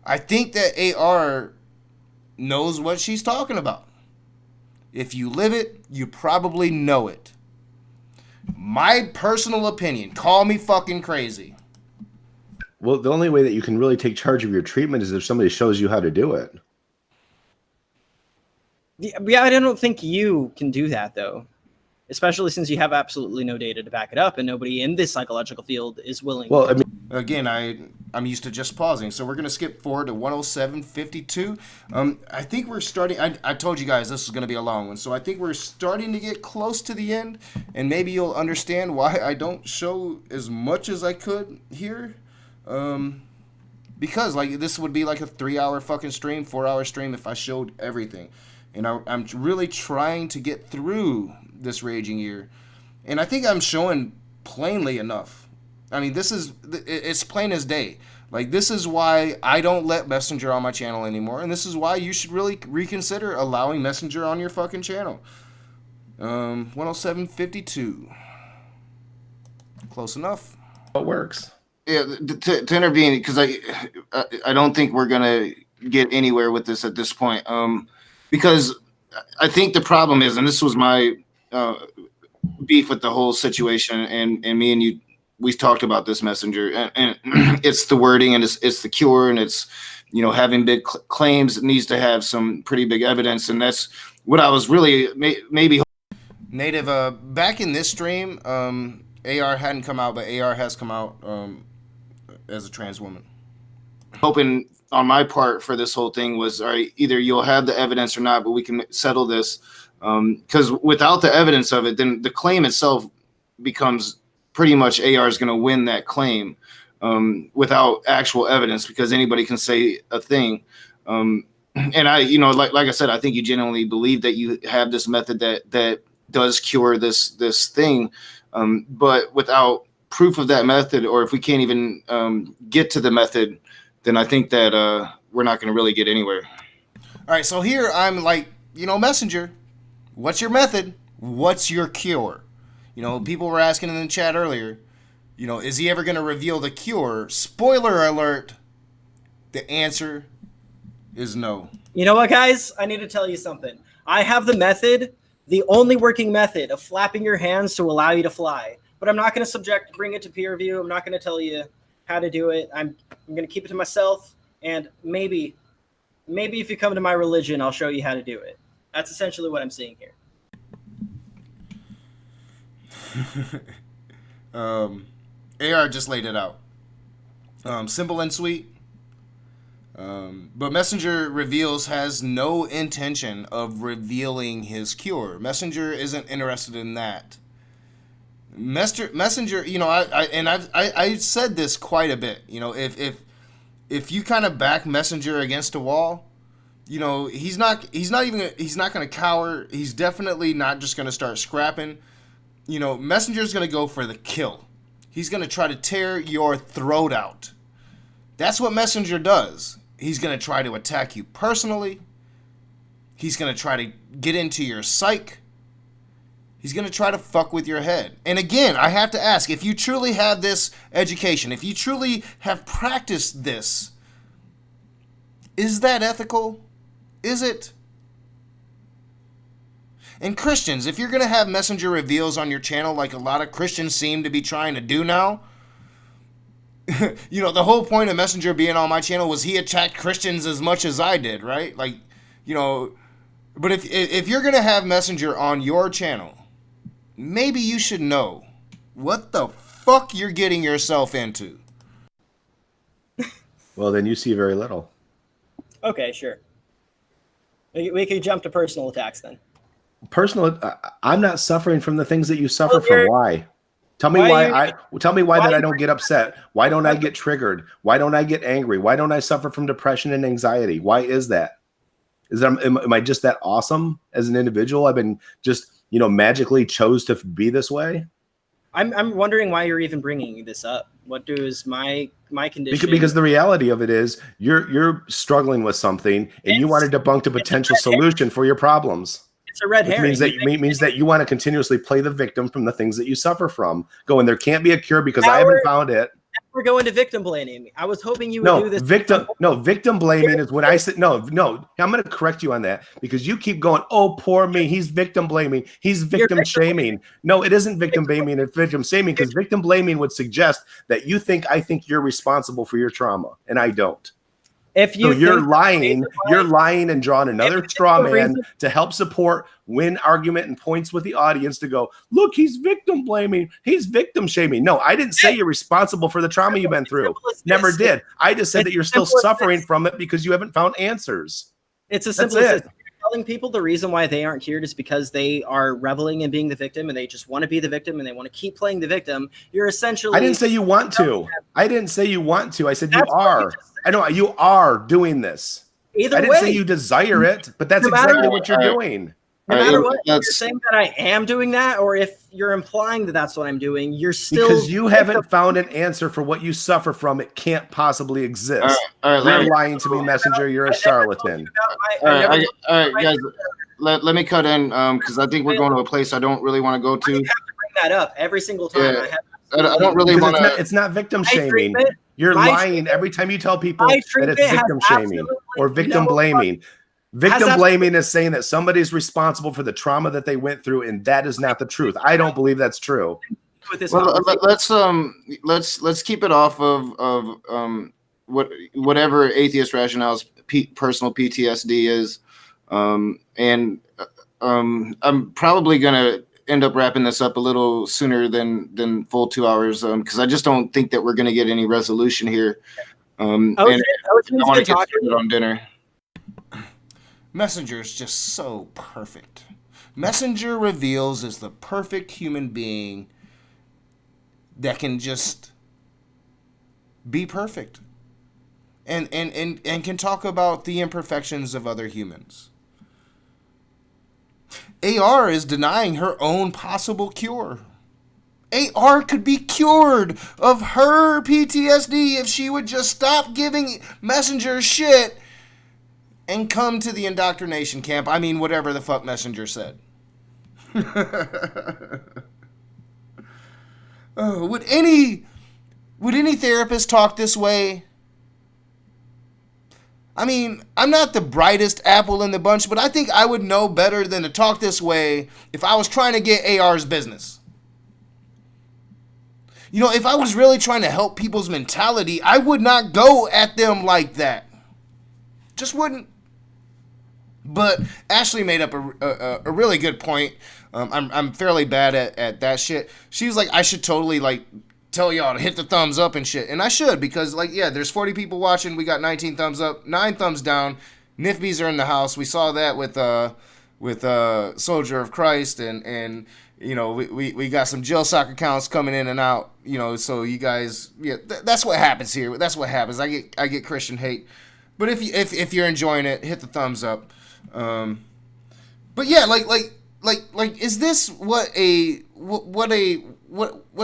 I think that AR knows what she's talking about. If you live it, you probably know it. My personal opinion, call me fucking crazy. Well, the only way that you can really take charge of your treatment is if somebody shows you how to do it. Yeah, I don't think you can do that, though. Especially since you have absolutely no data to back it up, and nobody in this psychological field is willing. Well, I mean, again, I'm used to just pausing, so we're gonna skip forward to 107.52. I think we're starting. I told you guys this is gonna be a long one, so I think we're starting to get close to the end, and maybe you'll understand why I don't show as much as I could here. Because like this would be like a 3-hour fucking stream, 4-hour stream if I showed everything. And I'm really trying to get through this raging year. And I think I'm showing plainly enough. I mean, it's plain as day. Like, this is why I don't let Messenger on my channel anymore. And this is why you should really reconsider allowing Messenger on your fucking channel. 107.52. Close enough. it works. Yeah, to intervene, because I don't think we're gonna get anywhere with this at this point. Because I think the problem is, and this was my beef with the whole situation, and me and you, we talked about this, Messenger, and it's the wording, and it's the cure, and it's, you know, having big claims. It needs to have some pretty big evidence, and that's what I was really maybe. Native, back in this stream, AR hadn't come out, but AR has come out as a trans woman. Hoping on my part for this whole thing was, all right, either you'll have the evidence or not, but we can settle this. Because without the evidence of it, then the claim itself becomes pretty much AR is going to win that claim without actual evidence, because anybody can say a thing. And I, like I said, I think you genuinely believe that you have this method that does cure this thing, but without proof of that method, or if we can't even get to the method, then I think that we're not going to really get anywhere. All right, so here I'm like, Messenger, what's your method? What's your cure? People were asking in the chat earlier, is he ever going to reveal the cure? Spoiler alert, the answer is no. You know what, guys? I need to tell you something. I have the method, the only working method of flapping your hands to allow you to fly. But I'm not going to bring it to peer review. I'm not going to tell you how to do it. I'm going to keep it to myself. And maybe if you come to my religion, I'll show you how to do it. That's essentially what I'm seeing here. AR just laid it out. Simple and sweet. But Messenger reveals has no intention of revealing his cure. Messenger isn't interested in that. Messenger, I've said this quite a bit. If you kind of back Messenger against a wall, he's not going to cower. He's definitely not just going to start scrapping. Messenger's going to go for the kill. He's going to try to tear your throat out. That's what Messenger does. He's going to try to attack you personally. He's going to try to get into your psyche. He's going to try to fuck with your head. And again, I have to ask, if you truly have this education, if you truly have practiced this, is that ethical? Is it? And Christians, if you're going to have Messenger reveals on your channel like a lot of Christians seem to be trying to do now, the whole point of Messenger being on my channel was he attacked Christians as much as I did, right? But if you're going to have Messenger on your channel, maybe you should know what the fuck you're getting yourself into. Well, then you see very little. Okay, sure. We could jump to personal attacks then. I'm not suffering from the things that you suffer from. Why? Tell me why that I don't get upset. Why don't I get triggered? Why don't I get angry? Why don't I suffer from depression and anxiety? Why is that? Am I just that awesome as an individual? I've been just, magically chose to be this way. I'm wondering why you're even bringing this up. What is my condition? Because the reality of it is you're struggling with something and you want to debunk a potential solution for your problems. It's a red herring. It means that you want to continuously play the victim from the things that you suffer from. Going, there can't be a cure because I haven't found it. We're going to victim blaming. I was hoping you would do this. Victim blaming is when I said no. I'm going to correct you on that because you keep going. Oh, poor me. He's victim blaming. He's victim shaming. No, it isn't victim blaming. It's victim shaming because victim blaming would suggest that I think you're responsible for your trauma, and I don't. You're lying and drawing another straw man to help support, win argument and points with the audience to go, look, he's victim blaming. He's victim shaming. No, I didn't say you're responsible for the trauma you've been through. Never did. I just said that you're still suffering from it because you haven't found answers. It's as simple as telling people the reason why they aren't cured is because they are reveling in being the victim and they just want to be the victim and they want to keep playing the victim. You're essentially. I didn't say you want to. I said you are. I know you are doing this. Either I didn't say you desire it, but that's exactly what you're doing. No matter what, you're saying that I am doing that, or if you're implying that that's what I'm doing, you're still because you haven't found an answer for what you suffer from. It can't possibly exist. You're lying to me, Messenger. You're a charlatan. All right, guys. Let me cut in because I think we're going to a place I don't really want to go to. I have to bring that up every single time. Yeah. I don't really want to. It's not victim shaming. You're lying every time you tell people that it's victim shaming or victim blaming. Victim blaming is saying that somebody's responsible for the trauma that they went through, and that is not the truth. I don't believe that's true. Well, let's keep it off of whatever atheist rationale's personal PTSD is, and I'm probably gonna end up wrapping this up a little sooner than full 2 hours, because I just don't think that we're going to get any resolution here. And I want to get started on dinner. Messenger is just so perfect. Messenger Reveals is the perfect human being that can just be perfect and can talk about the imperfections of other humans. AR is denying her own possible cure. AR could be cured of her PTSD if she would just stop giving Messenger shit and come to the indoctrination camp. I mean, whatever the fuck Messenger said. Oh, would any therapist talk this way? I mean, I'm not the brightest apple in the bunch, but I think I would know better than to talk this way if I was trying to get AR's business. You know, if I was really trying to help people's mentality, I would not go at them like that. Just wouldn't. But Ashley made up a really good point. I'm fairly bad at that shit. She was like, I should totally like tell y'all to hit the thumbs up and shit, and I should, because like, yeah, there's 40 people watching. We got 19 thumbs up, 9 thumbs down. Nifbies are in the house. We saw that with Soldier of Christ, and you know, we got some Jill Sock accounts coming in and out. You know, so you guys, yeah, that's what happens here. That's what happens. I get Christian hate, but if you're enjoying it, hit the thumbs up. But yeah, like, is this what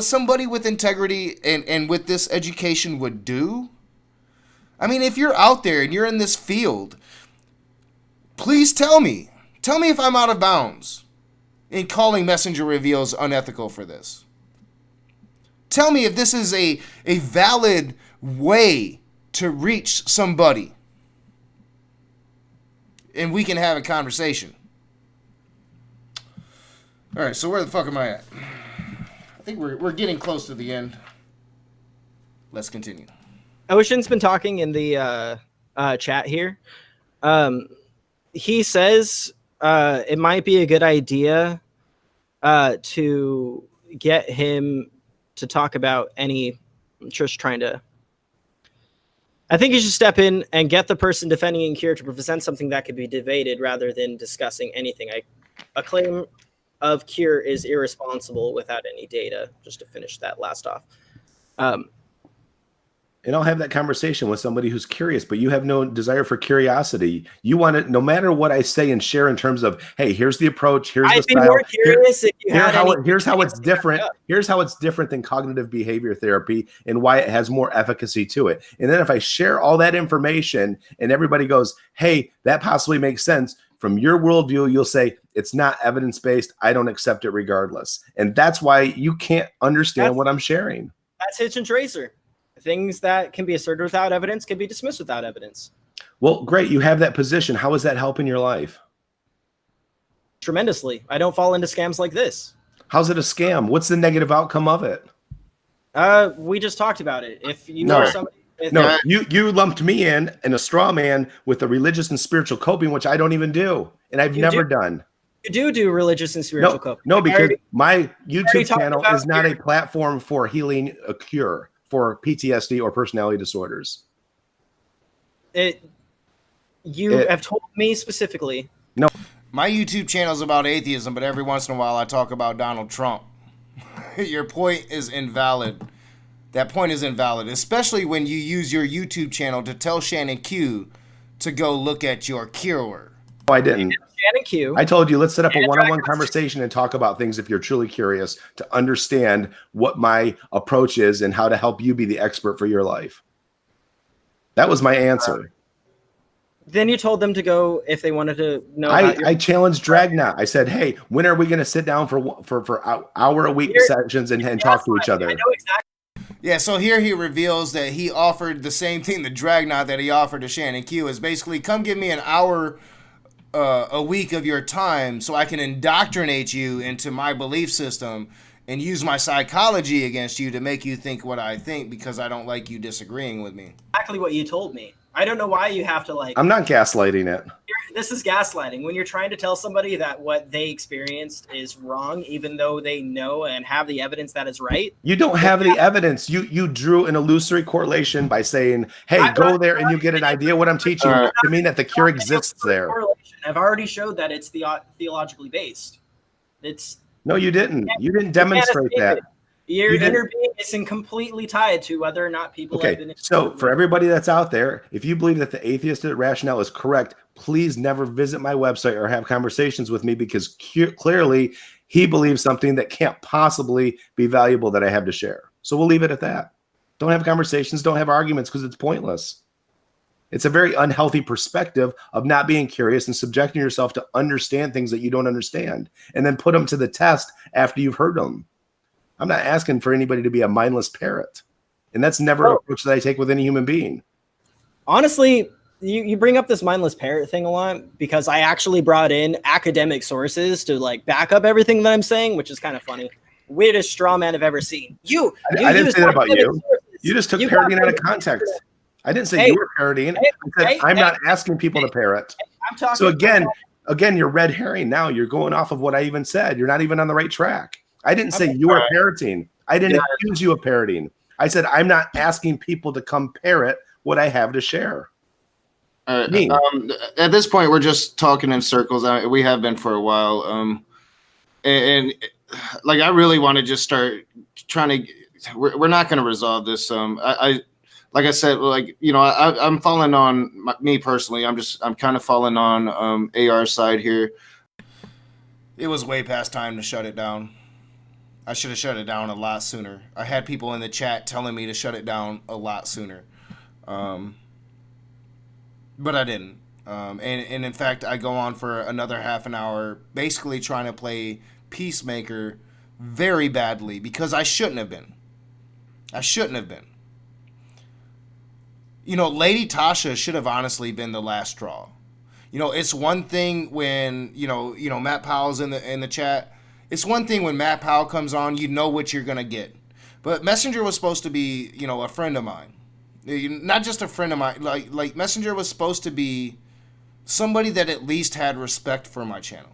somebody with integrity and with this education would do? I mean, if you're out there and you're in this field, please tell me if I'm out of bounds in calling Messenger Reveals unethical for this. Tell me if this is a valid way to reach somebody, and we can have a conversation. All right, so where the fuck am I at? I think we're getting close to the end. Let's continue. Ocean's been talking in the chat here. He says it might be a good idea to get him to talk about any. I'm just trying to. I think you should step in and get the person defending Cure to present something that could be debated rather than discussing anything. A claim of Cure is irresponsible without any data, just to finish that last off. And I'll have that conversation with somebody who's curious, but you have no desire for curiosity. You want to, no matter what I say and share in terms of, hey, here's the approach, here's the style. I'd be more curious if you had here's how it's different. Here's how it's different than cognitive behavior therapy and why it has more efficacy to it. And then if I share all that information and everybody goes, hey, that possibly makes sense, from your worldview, you'll say, it's not evidence-based. I don't accept it regardless. And that's why you can't understand what I'm sharing. That's Hitch and Tracer. Things that can be asserted without evidence can be dismissed without evidence. Well, great. You have that position. How is that helping your life? Tremendously. I don't fall into scams like this. How's it a scam? What's the negative outcome of it? We just talked about it. If you know somebody... No, you lumped me in a straw man with the religious and spiritual coping, which I don't even do, and I've never done. You do religious and spiritual coping. No, because my YouTube channel is not a platform for healing a cure for PTSD or personality disorders. You have told me specifically. No, my YouTube channel is about atheism, but every once in a while I talk about Donald Trump. Your point is invalid. That point is invalid, especially when you use your YouTube channel to tell Shannon Q to go look at your cure. Oh, I didn't. Shannon Q. I told you, let's set up a one-on-one conversation and talk about things if you're truly curious to understand what my approach is and how to help you be the expert for your life. That was my answer. Then you told them to go if they wanted to know. I challenged Dragna. I said, hey, when are we going to sit down for hour-a-week sessions and talk to each other? I know exactly. Yeah, so here he reveals that he offered the same thing to Dragnot that he offered to Shannon Q, is basically, come give me an hour a week of your time so I can indoctrinate you into my belief system and use my psychology against you to make you think what I think because I don't like you disagreeing with me. Exactly what you told me. I don't know why you have to like... I'm not gaslighting it. This is gaslighting. When you're trying to tell somebody that what they experienced is wrong, even though they know and have the evidence that is right. You don't have any evidence. You drew an illusory correlation by saying, hey, go there and you get an idea what I'm teaching to mean that the cure exists there. I've already showed that it's theologically based. No, you didn't. You didn't demonstrate that. Your inner being isn't completely tied to whether or not people have been. So for everybody that's out there, if you believe that the atheistic rationale is correct, please never visit my website or have conversations with me, because clearly he believes something that can't possibly be valuable that I have to share. So we'll leave it at that. Don't have conversations, don't have arguments, because it's pointless. It's a very unhealthy perspective of not being curious and subjecting yourself to understand things that you don't understand and then put them to the test after you've heard them. I'm not asking for anybody to be a mindless parrot. And that's never an approach that I take with any human being. Honestly, you bring up this mindless parrot thing a lot because I actually brought in academic sources to like back up everything that I'm saying, which is kind of funny. Weirdest straw man I've ever seen. I didn't say that about you. Sources. You just took parodying out of context. I didn't say you were parodying. I said I'm not asking people to parrot. I'm talking. So again, you're red herring now. You're going off of what I even said. You're not even on the right track. I didn't say you were parroting. I didn't accuse you of parroting. I said I'm not asking people to come parrot what I have to share. At this point, we're just talking in circles. We have been for a while. And like I really want to just start trying to. We're not going to resolve this. Like I said, like, you know, I'm falling on me personally. I'm kind of falling on AR's side here. It was way past time to shut it down. I should have shut it down a lot sooner. I had people in the chat telling me to shut it down a lot sooner. But I didn't. And in fact, I go on for another half an hour basically trying to play Peacemaker very badly because I shouldn't have been. You know, Lady Tasha should have honestly been the last straw. You know, it's one thing when, you know, Matt Powell's in the chat. It's one thing when Matt Powell comes on, you know what you're going to get. But Messenger was supposed to be, you know, a friend of mine. Not just a friend of mine. Like Messenger was supposed to be somebody that at least had respect for my channel.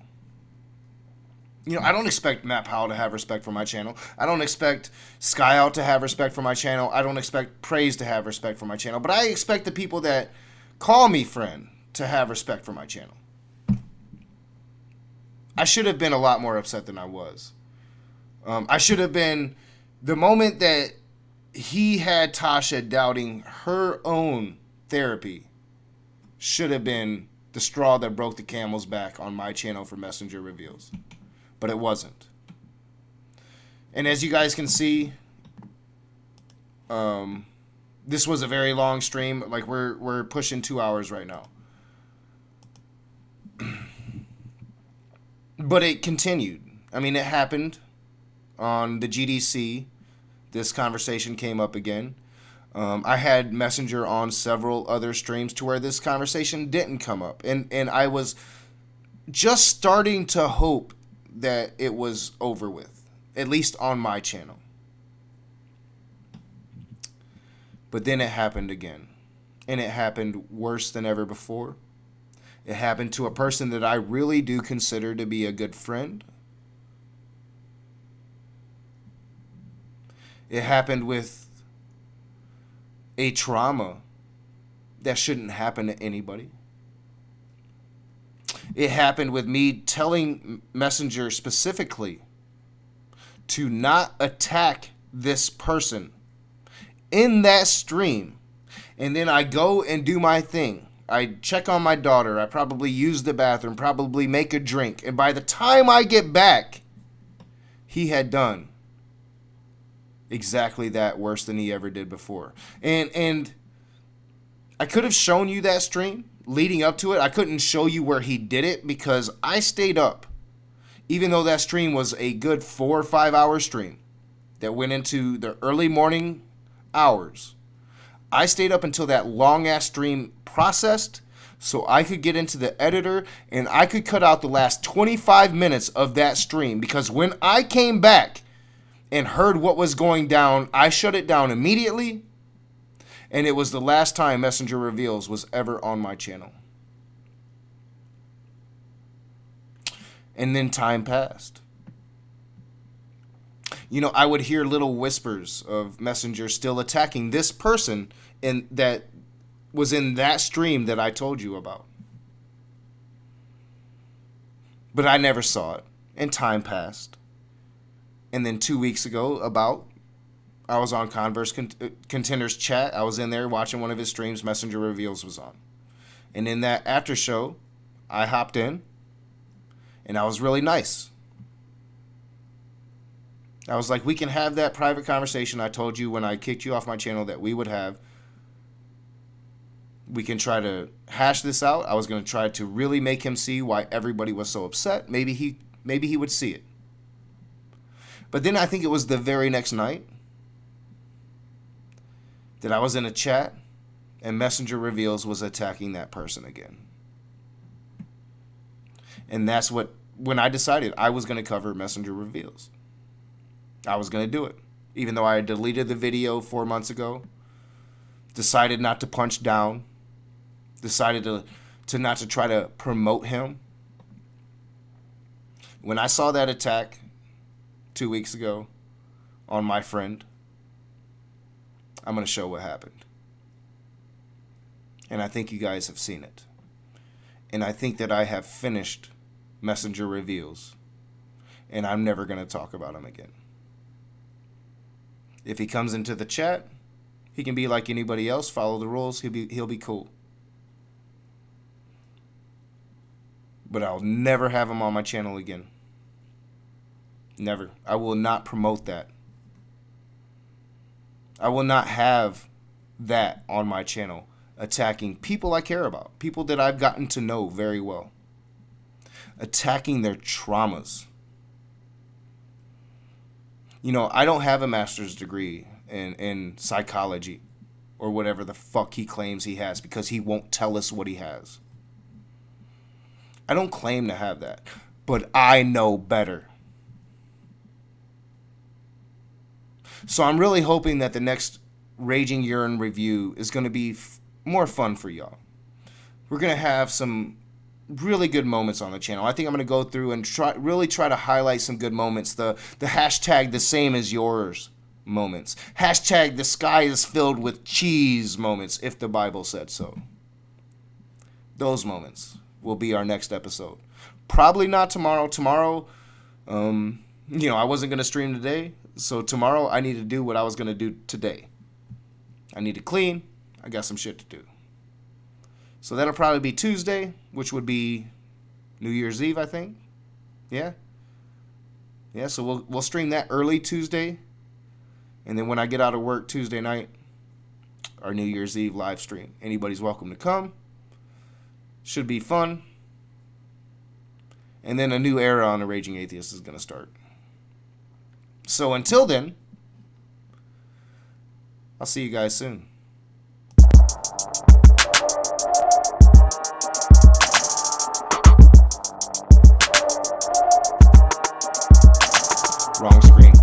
You know, I don't expect Matt Powell to have respect for my channel. I don't expect Skyout to have respect for my channel. I don't expect Praise to have respect for my channel. But I expect the people that call me friend to have respect for my channel. I should have been a lot more upset than I was. I should have been, the moment that he had Tasha doubting her own therapy, should have been the straw that broke the camel's back on my channel for Messenger Reveals. But it wasn't. And as you guys can see, this was a very long stream. Like we're pushing 2 hours right now. But it continued. I mean, it happened on the GDC. This conversation came up again. I had Messenger on several other streams to where this conversation didn't come up. And I was just starting to hope that it was over with, at least on my channel. But then it happened again. And it happened worse than ever before. It happened to a person that I really do consider to be a good friend. It happened with a trauma that shouldn't happen to anybody. It happened with me telling Messenger specifically to not attack this person in that stream. And then I go and do my thing. I check on my daughter. I probably use the bathroom, probably make a drink. And by the time I get back, he had done exactly that, worse than he ever did before. And I could have shown you that stream leading up to it. I couldn't show you where he did it because I stayed up. Even though that stream was a good 4 or 5 hour stream that went into the early morning hours. I stayed up until that long ass stream processed so I could get into the editor and I could cut out the last 25 minutes of that stream, because when I came back and heard what was going down, I shut it down immediately, and it was the last time Messenger Reveals was ever on my channel. And then time passed. You know, I would hear little whispers of Messenger still attacking this person that was in that stream that I told you about. But I never saw it, and time passed. And then 2 weeks ago, I was on Converse Contenders chat. I was in there watching one of his streams. Messenger Reveals was on. And in that after show, I hopped in, and I was really nice. I was like, we can have that private conversation I told you when I kicked you off my channel that we would have. We can try to hash this out. I was going to try to really make him see why everybody was so upset. Maybe he would see it. But then I think it was the very next night that I was in a chat and Messenger Reveals was attacking that person again. And that's when I decided I was going to cover Messenger Reveals. I was going to do it. Even though I had deleted the video 4 months ago, decided not to punch down, decided to not to try to promote him. When I saw that attack 2 weeks ago on my friend, I'm going to show what happened. And I think you guys have seen it. And I think that I have finished Messenger Reveals. And I'm never going to talk about him again. If he comes into the chat, he can be like anybody else, follow the rules, he'll be cool. But I'll never have him on my channel again. Never. I will not promote that. I will not have that on my channel, attacking people I care about, people that I've gotten to know very well, attacking their traumas. You know, I don't have a master's degree in psychology or whatever the fuck he claims he has because he won't tell us what he has. I don't claim to have that, but I know better. So I'm really hoping that the next Raging Urine review is going to be more fun for y'all. We're going to have some really good moments on the channel. I think I'm going to go through and really try to highlight some good moments. The hashtag the same as yours moments. Hashtag the sky is filled with cheese moments, if the Bible said so. Those moments will be our next episode. Probably not tomorrow. Tomorrow, I wasn't going to stream today. So tomorrow I need to do what I was going to do today. I need to clean. I got some shit to do. So that'll probably be Tuesday, which would be New Year's Eve, I think. Yeah. Yeah, so we'll stream that early Tuesday. And then when I get out of work Tuesday night, our New Year's Eve live stream. Anybody's welcome to come. Should be fun. And then a new era on the Raging Atheist is going to start. So until then, I'll see you guys soon. Wrong screen.